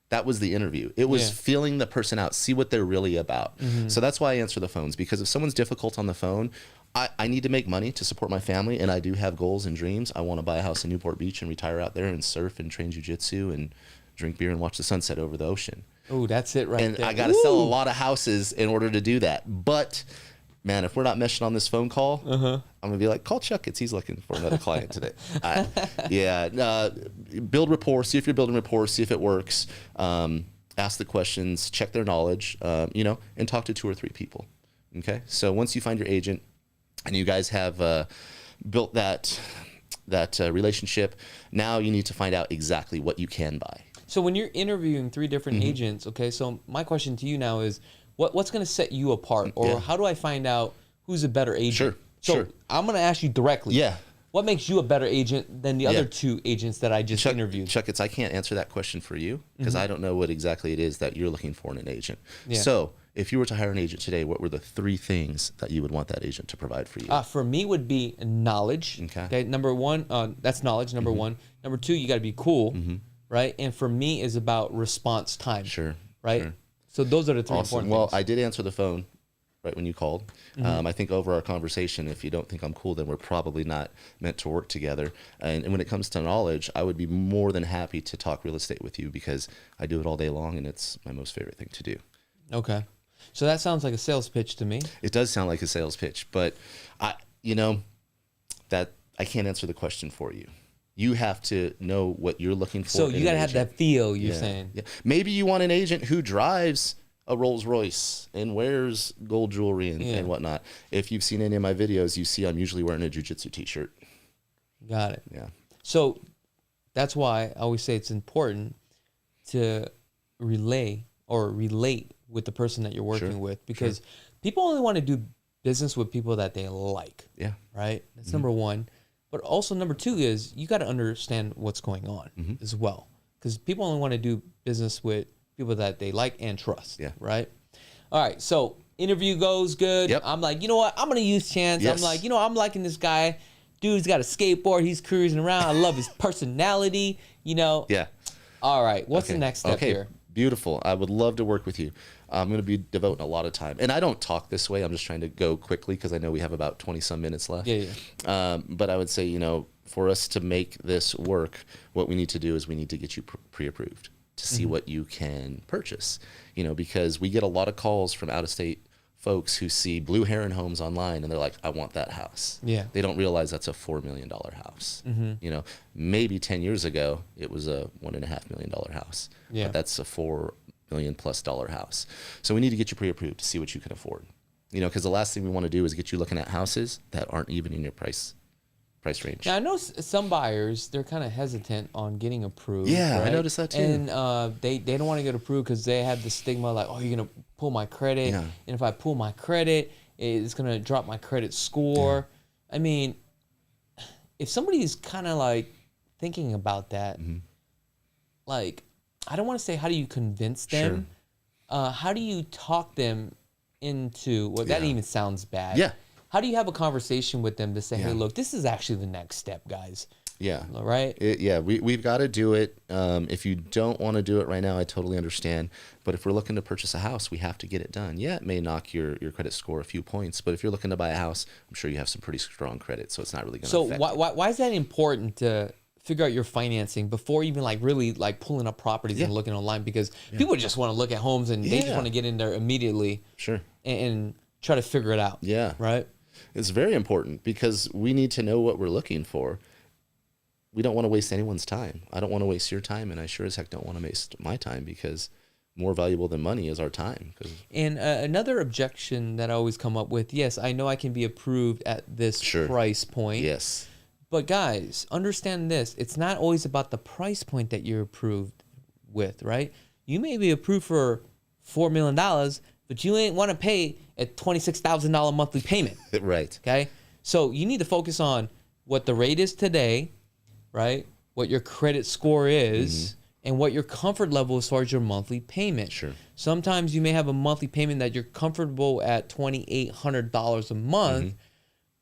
That was the interview. It was feeling the person out, see what they're really about. So that's why I answer the phones, because if someone's difficult on the phone, I need to make money to support my family, and I do have goals and dreams. I want to buy a house in Newport Beach and retire out there and surf and train jiu-jitsu and drink beer and watch the sunset over the ocean. Oh, that's it right there. And I got to sell a lot of houses in order to do that. But, man, if we're not meshing on this phone call, I'm going to be like, call Chakits. He's looking for another client today. Build rapport. See if you're building rapport. See if it works. Ask the questions. Check their knowledge, and talk to 2 or 3 people. Okay? So once you find your agent and you guys have built that relationship, now you need to find out exactly what you can buy. So when you're interviewing 3 different agents, okay, so my question to you now is, what's going to set you apart? Or how do I find out who's a better agent? So I'm going to ask you directly. Yeah. What makes you a better agent than the other 2 agents that I just interviewed? Chakits, I can't answer that question for you because I don't know what exactly it is that you're looking for in an agent. So if you were to hire an agent today, what were the 3 things that you would want that agent to provide for you? For me would be knowledge. Okay. Number 1, that's knowledge. Number 1. Number 2, you got to be cool. Right. And for me is about response time. Right. So those are the 3 important things. Well, I did answer the phone right when you called. I think over our conversation, if you don't think I'm cool, then we're probably not meant to work together. And when it comes to knowledge, I would be more than happy to talk real estate with you because I do it all day long and it's my most favorite thing to do. Okay. So that sounds like a sales pitch to me. It does sound like a sales pitch, but I can't answer the question for you. You have to know what you're looking for. So you got to have that feel, you're saying. Yeah. Maybe you want an agent who drives a Rolls Royce and wears gold jewelry and whatnot. If you've seen any of my videos, you see I'm usually wearing a jiu-jitsu t-shirt. Got it. Yeah. So that's why I always say it's important to relate with the person that you're working with, because people only want to do business with people that they like. Yeah. Right? That's number 1. But also number 2 is you got to understand what's going on as well. Because people only want to do business with people that they like and trust. Yeah. Right? All right. So interview goes good. Yep. I'm like, you know what? I'm going to use Chance. Yes. I'm like, I'm liking this guy. Dude's got a skateboard. He's cruising around. I love his personality. Yeah. All right. What's the next step here? Beautiful. I would love to work with you. I'm going to be devoting a lot of time. And I don't talk this way. I'm just trying to go quickly because I know we have about 20-some minutes left. But I would say, for us to make this work, what we need to do is we need to get you pre-approved to see what you can purchase. Because we get a lot of calls from out-of-state folks who see Blue Heron homes online and they're like, I want that house. Yeah. They don't realize that's a $4 million house. Maybe 10 years ago, it was a $1.5 million house. Yeah. But that's a $4 million+ house. So we need to get you pre-approved to see what you can afford. Because the last thing we want to do is get you looking at houses that aren't even in your price price range. Now, I know some buyers, they're kind of hesitant on getting approved. Yeah, right? I noticed that too. And they don't want to get approved because they have the stigma like, oh, you're going to pull my credit. Yeah. And if I pull my credit, it's going to drop my credit score. Yeah. I mean, if somebody's kind of like thinking about that, like, I don't want to say how do you convince them. Sure. How do you talk them into, well, that even sounds bad. Yeah. How do you have a conversation with them to say, hey, look, this is actually the next step, guys? Yeah. Right? We've got to do it. If you don't want to do it right now, I totally understand. But if we're looking to purchase a house, we have to get it done. Yeah, it may knock your credit score a few points, but if you're looking to buy a house, I'm sure you have some pretty strong credit, so it's not really going to affect So why is that important to figure out your financing before even like really like pulling up properties and looking online? Because people just want to look at homes and they just want to get in there immediately. Sure. And try to figure it out. Yeah. Right? It's very important because we need to know what we're looking for. We don't want to waste anyone's time. I don't want to waste your time, and I sure as heck don't want to waste my time, because more valuable than money is our time. And another objection that I always come up with, yes, I know I can be approved at this price point. Yes. But guys, understand this. It's not always about the price point that you're approved with, right? You may be approved for $4 million, but you ain't want to pay a $26,000 monthly payment. Right. Okay? So you need to focus on what the rate is today, right? What your credit score is, and what your comfort level as far as your monthly payment. Sure. Sometimes you may have a monthly payment that you're comfortable at $2,800 a month,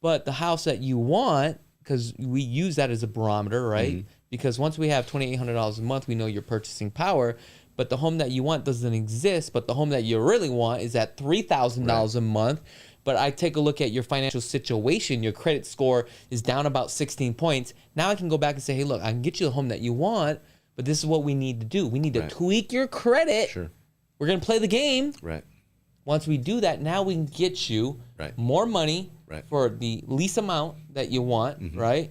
but the house that you want, because we use that as a barometer, right? Because once we have $2,800 a month, we know your purchasing power. But the home that you want doesn't exist. But the home that you really want is at $3,000 a month. But I take a look at your financial situation. Your credit score is down about 16 points. Now I can go back and say, hey, look, I can get you the home that you want, but this is what we need to do. We need to tweak your credit. Sure. We're going to play the game. Right. Once we do that, now we can get you more money for the least amount that you want, right?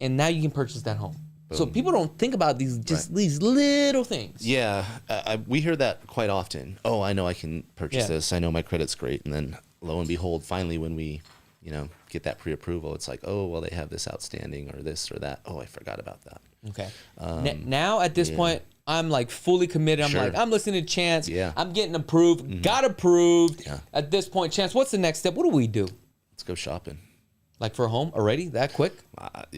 And now you can purchase that home. Boom. So people don't think about these these little things. Yeah, we hear that quite often. Oh, I know I can purchase this. I know my credit's great. And then lo and behold, finally when we, get that pre-approval, it's like, oh, well, they have this outstanding or this or that. Oh, I forgot about that. Okay. Now at this point, I'm like fully committed. I'm like, I'm listening to Chance. Yeah. I'm getting approved. Got approved. Yeah. At this point, Chance, what's the next step? What do we do? Let's go shopping. Like for a home already? That quick?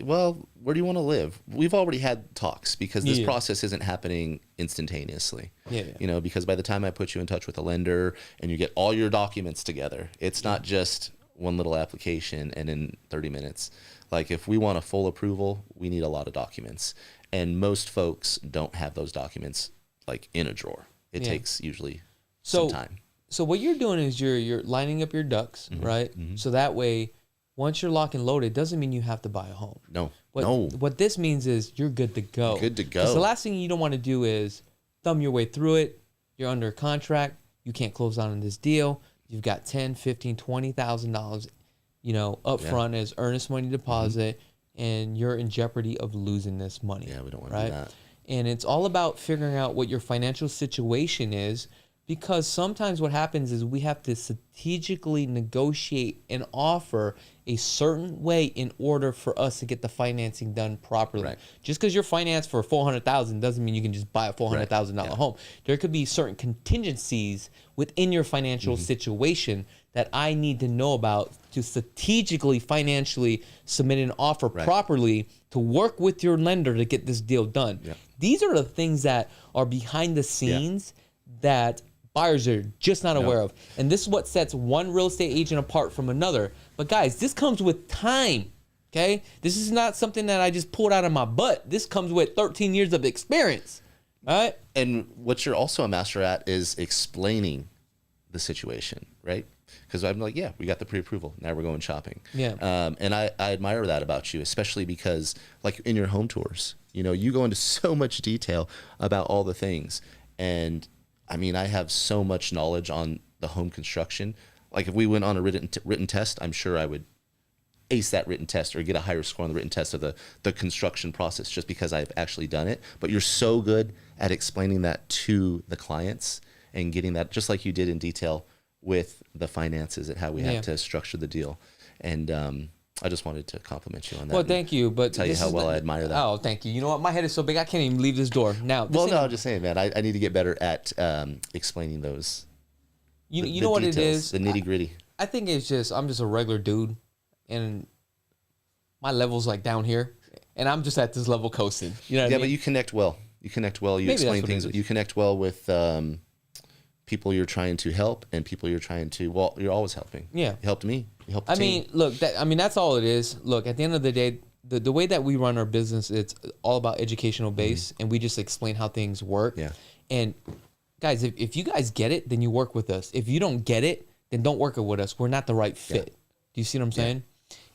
Well, where do you want to live? We've already had talks because this process isn't happening instantaneously. Yeah. Because by the time I put you in touch with a lender and you get all your documents together, it's not just one little application and in 30 minutes. Like if we want a full approval, we need a lot of documents. And most folks don't have those documents like in a drawer. It takes usually some time. So what you're doing is you're lining up your ducks, right? So that way, once you're locked and loaded, it doesn't mean you have to buy a home. No. What this means is you're good to go. Good to go. Because the last thing you don't want to do is thumb your way through it. You're under contract. You can't close on this deal. You've got $10,000, $15,000, $20,000, up front as earnest money deposit, and you're in jeopardy of losing this money. Yeah, we don't want to do that. And it's all about figuring out what your financial situation is, because sometimes what happens is we have to strategically negotiate an offer a certain way in order for us to get the financing done properly. Right. Just because you're financed for $400,000 doesn't mean you can just buy a $400,000 home. There could be certain contingencies within your financial situation that I need to know about to strategically, financially submit an offer properly to work with your lender to get this deal done. Yeah. These are the things that are behind the scenes that buyers are just not aware of. And this is what sets one real estate agent apart from another. But guys, this comes with time, okay? This is not something that I just pulled out of my butt. This comes with 13 years of experience, all right? And what you're also a master at is explaining the situation, right? Because I'm like, we got the pre-approval. Now we're going shopping. Yeah. And I admire that about you, especially because like in your home tours, you go into so much detail about all the things. And I mean, I have so much knowledge on the home construction. Like if we went on a written test, I'm sure I would ace that written test or get a higher score on the written test of the construction process just because I've actually done it. But you're so good at explaining that to the clients and getting that, just like you did in detail with the finances and how we have to structure the deal. And I just wanted to compliment you on that. Well, thank you, but tell you how well I admire that. Oh, thank you. You know what? My head is so big I can't even leave this door now. Well, no, I'm just saying, man. I need to get better at explaining those. You know what details, it is? The nitty gritty. I think it's just I'm just a regular dude, and my level's like down here, and I'm just at this level coasting. You know what I mean? But you connect well. You connect well. You Maybe explain that's what things. it is. You connect well with people you're trying to help and people you're trying to. Well, you're always helping. Yeah. You helped me. You helped the I team. mean, look, that's all it is. Look, at the end of the day, the way that we run our business, it's all about educational base, and we just explain how things work. Yeah. And guys, if you guys get it, then you work with us. If you don't get it, then don't work with us. We're not the right fit. Do you see what I'm saying?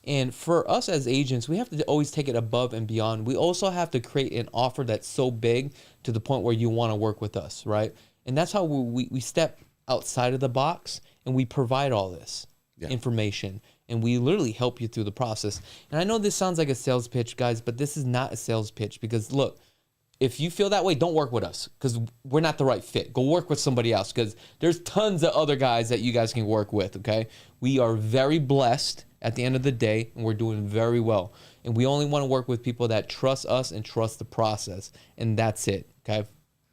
And for us as agents, we have to always take it above and beyond. We also have to create an offer that's so big to the point where you want to work with us, right? And that's how we step outside of the box, and we provide all this information, and we literally help you through the process. And I know this sounds like a sales pitch, guys, but this is not a sales pitch, because look, if you feel that way, don't work with us, because we're not the right fit. Go work with somebody else, because there's tons of other guys that you guys can work with, okay? We are very blessed at the end of the day, and we're doing very well. And we only want to work with people that trust us and trust the process, and that's it, okay?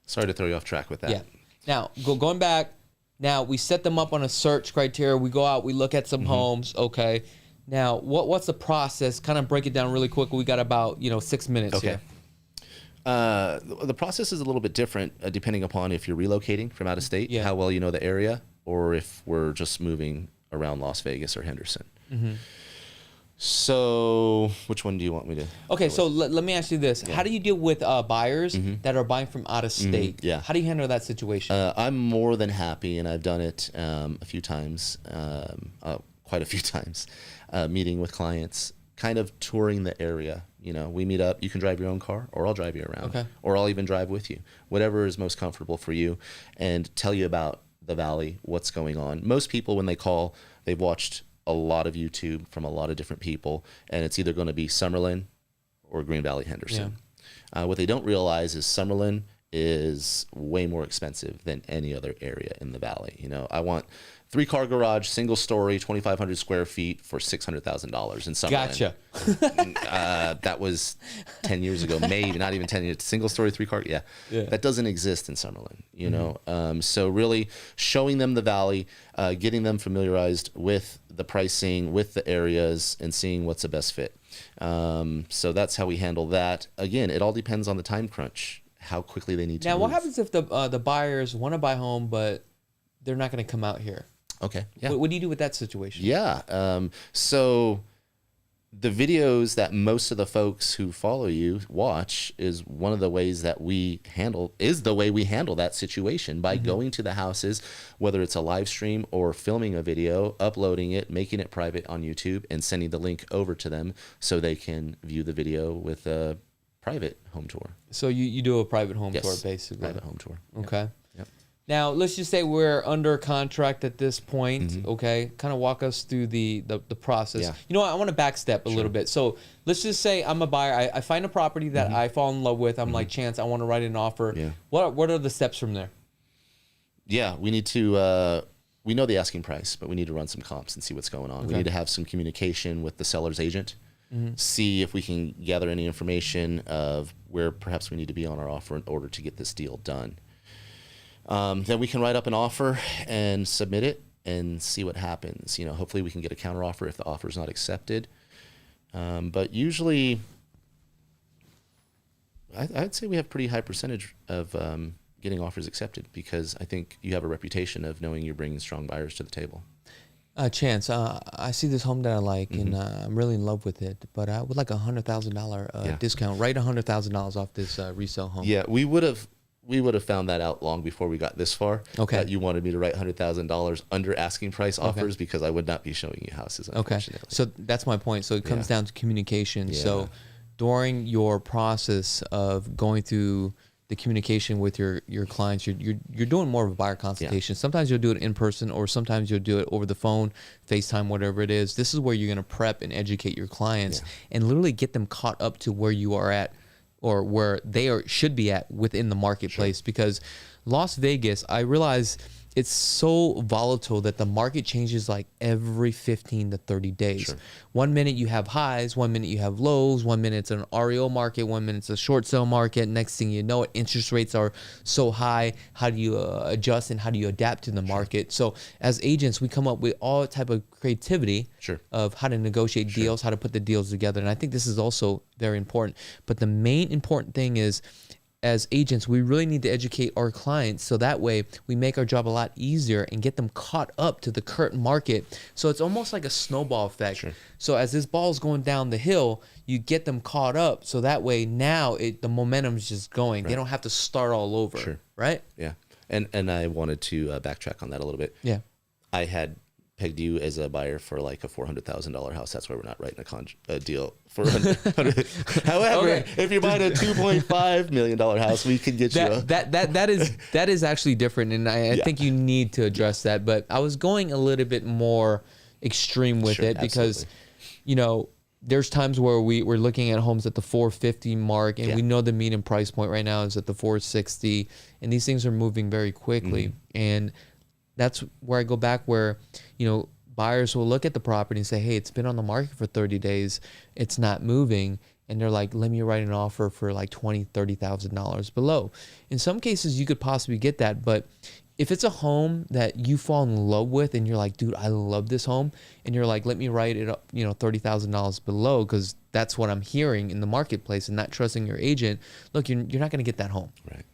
Sorry to throw you off track with that. Yeah. Now, going back, now we set them up on a search criteria. We go out, we look at some homes, okay? Now, what's the process? Kind of break it down really quick. We got about 6 minutes here. The process is a little bit different depending upon if you're relocating from out of state, how well you know the area, or if we're just moving around Las Vegas or Henderson. So which one do you want me to? Okay, so let me ask you this. How do you deal with buyers that are buying from out of state? Yeah. How do you handle that situation? I'm more than happy, and I've done it a few times, quite a few times, meeting with clients, kind of touring the area. We meet up. You can drive your own car, or I'll drive you around, or I'll even drive with you, whatever is most comfortable for you, and tell you about the valley, what's going on. Most people, when they call, they've watched a lot of YouTube from a lot of different people, and it's either going to be SUMMERLIN or Green Valley Henderson. What they don't realize is SUMMERLIN is way more expensive than any other area in the valley. I want 3-car garage, single story, 2,500 square feet for $600,000 in SUMMERLIN. Gotcha. That was 10 years ago, maybe not even 10 years. Single story, 3-car, that doesn't exist in SUMMERLIN. So really showing them the valley, getting them familiarized with the pricing, with the areas, and seeing what's the best fit. So that's how we handle that. Again, it all depends on the time crunch, how quickly they need to Now, move. what happens if the buyers want to buy home, but they're not going to come out here? Okay. Yeah. What do you do with that situation? Yeah. So the videos that most of the folks who follow you watch is one of the ways that we handle that situation by going to the houses, whether it's a live stream or filming a video, uploading it, making it private on YouTube, and sending the link over to them so they can view the video with a private home tour. So you do a private home tour, basically. Private home tour. Okay. Yep. Now, let's just say we're under contract at this point, okay? Kind of walk us through the process. Yeah. You know what? I want to backstep a little bit. So let's just say I'm a buyer. I find a property that I fall in love with. I'm like, Chance, I want to write an offer. Yeah. What are the steps from there? Yeah, we need to, we know the asking price, but we need to run some comps and see what's going on. We need to have some communication with the seller's agent, see if we can gather any information of where perhaps we need to be on our offer in order to get this deal done. Then we can write up an offer and submit it and see what happens. Hopefully we can get a counter offer if the offer is not accepted. But usually, I'd say we have a pretty high percentage of getting offers accepted, because I think you have a reputation of knowing you're bringing strong buyers to the table. Chance, I see this home that I like, and I'm really in love with it, but I would like a $100,000 discount. Write $100,000 off this resale home. Yeah, we would have found that out long before we got this far. Okay. That you wanted me to write $100,000 under asking price offers, because I would not be showing you houses, unfortunately. Okay. So that's my point. So it comes down to communication. Yeah. So during your process of going through the communication with your clients, you're doing more of a buyer consultation. Sometimes you'll do it in person, or sometimes you'll do it over the phone, FaceTime, whatever it is. This is where you're going to prep and educate your clients and literally get them caught up to where you are at, or where they should be at within the marketplace. Because Las Vegas, I realize it's so volatile that the market changes like every 15 to 30 days. Sure. 1 minute you have highs, 1 minute you have lows, 1 minute it's an REO market, 1 minute it's a short sale market. Next thing you know, interest rates are so high. How do you adjust and how do you adapt to the market? So as agents, we come up with all type of creativity of how to negotiate deals, how to put the deals together. And I think this is also very important. But the main important thing is, as agents, we really need to educate our clients so that way we make our job a lot easier and get them caught up to the current market. So it's almost like a snowball effect. Sure. So as this ball is going down the hill, you get them caught up. So that way now the momentum is just going. Right. They don't have to start all over. Sure. Right? Yeah. And I wanted to backtrack on that a little bit. Yeah. I had pegged you as a buyer for like a $400,000 house. That's why we're not writing a deal for $100,000. However, if you're buying a $2.5 million house, we can get you that is actually different, and I think you need to address that. But I was going a little bit more extreme with it because, you know, there's times where we're looking at homes at the 450 mark, and we know the median price point right now is at the 460, and these things are moving very quickly. And that's where I go back where, you know, buyers will look at the property and say, hey, it's been on the market for 30 days. It's not moving. And they're like, let me write an offer for like $20,000, $30,000 below. In some cases, you could possibly get that. But if it's a home that you fall in love with and you're like, dude, I love this home. And you're like, let me write it up, you know, $30,000 below because that's what I'm hearing in the marketplace and not trusting your agent. Look, you're not going to get that home. Right.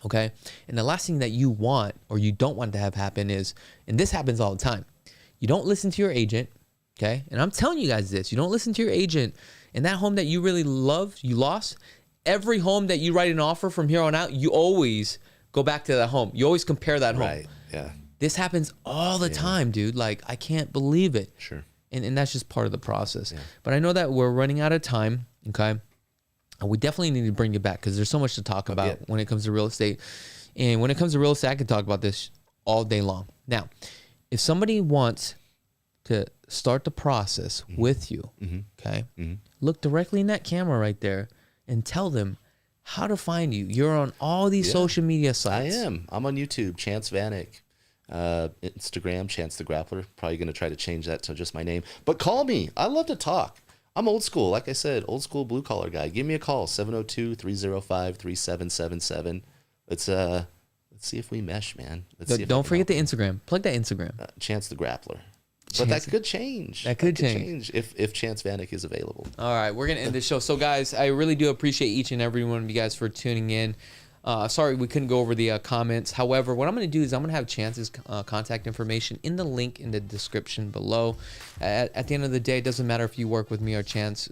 Okay. And the last thing that you want or you don't want to have happen is, and this happens all the time, you don't listen to your agent. Okay. And I'm telling you guys this, you don't listen to your agent, and that home that you really love, you lost. Every home that you write an offer from here on out, you always go back to that home. You always compare that home. Right. Yeah. This happens all the time, dude. Like, I can't believe it. Sure. And that's just part of the process. Yeah. But I know that we're running out of time. Okay. And we definitely need to bring it back because there's so much to talk about when it comes to real estate. And when it comes to real estate, I can talk about this all day long. Now, if somebody wants to start the process with you, okay, look directly in that camera right there and tell them how to find you. You're on all these social media sites. I am. I'm on YouTube, Chance Vanek. Instagram, Chance the Grappler. Probably going to try to change that to just my name. But call me. I love to talk. I'm old school. Like I said, old school blue collar guy. Give me a call, 702-305-3777. Let's see if we mesh, man. Don't forget the Instagram. Plug that Instagram. Chance the Grappler. But that could change. That could change if Chance Vanek is available. All right, we're going to end this show. So, guys, I really do appreciate each and every one of you guys for tuning in. Sorry we couldn't go over the comments. However, what I'm going to do is I'm going to have Chance's contact information in the link in the description below. At the end of the day, it doesn't matter if you work with me or Chance.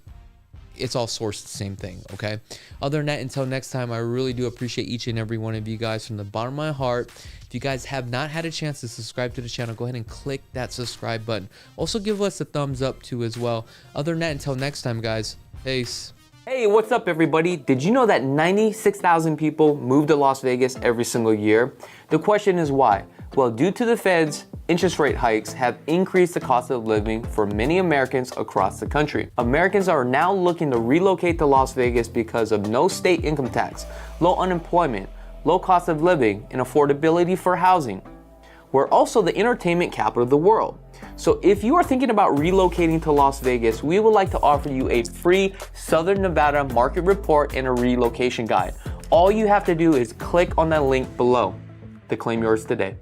It's all sourced the same thing, okay? Other than that, until next time, I really do appreciate each and every one of you guys from the bottom of my heart. If you guys have not had a chance to subscribe to the channel, go ahead and click that subscribe button. Also, give us a thumbs up too as well. Other than that, until next time, guys, peace. Hey, what's up everybody? Did you know that 96,000 people move to Las Vegas every single year? The question is why? Well, due to the Fed's interest rate hikes have increased the cost of living for many Americans across the country. Americans are now looking to relocate to Las Vegas because of no state income tax, low unemployment, low cost of living, and affordability for housing. We're also the entertainment capital of the world. So if you are thinking about relocating to Las Vegas, we would like to offer you a free Southern Nevada market report and a relocation guide. All you have to do is click on that link below to claim yours today.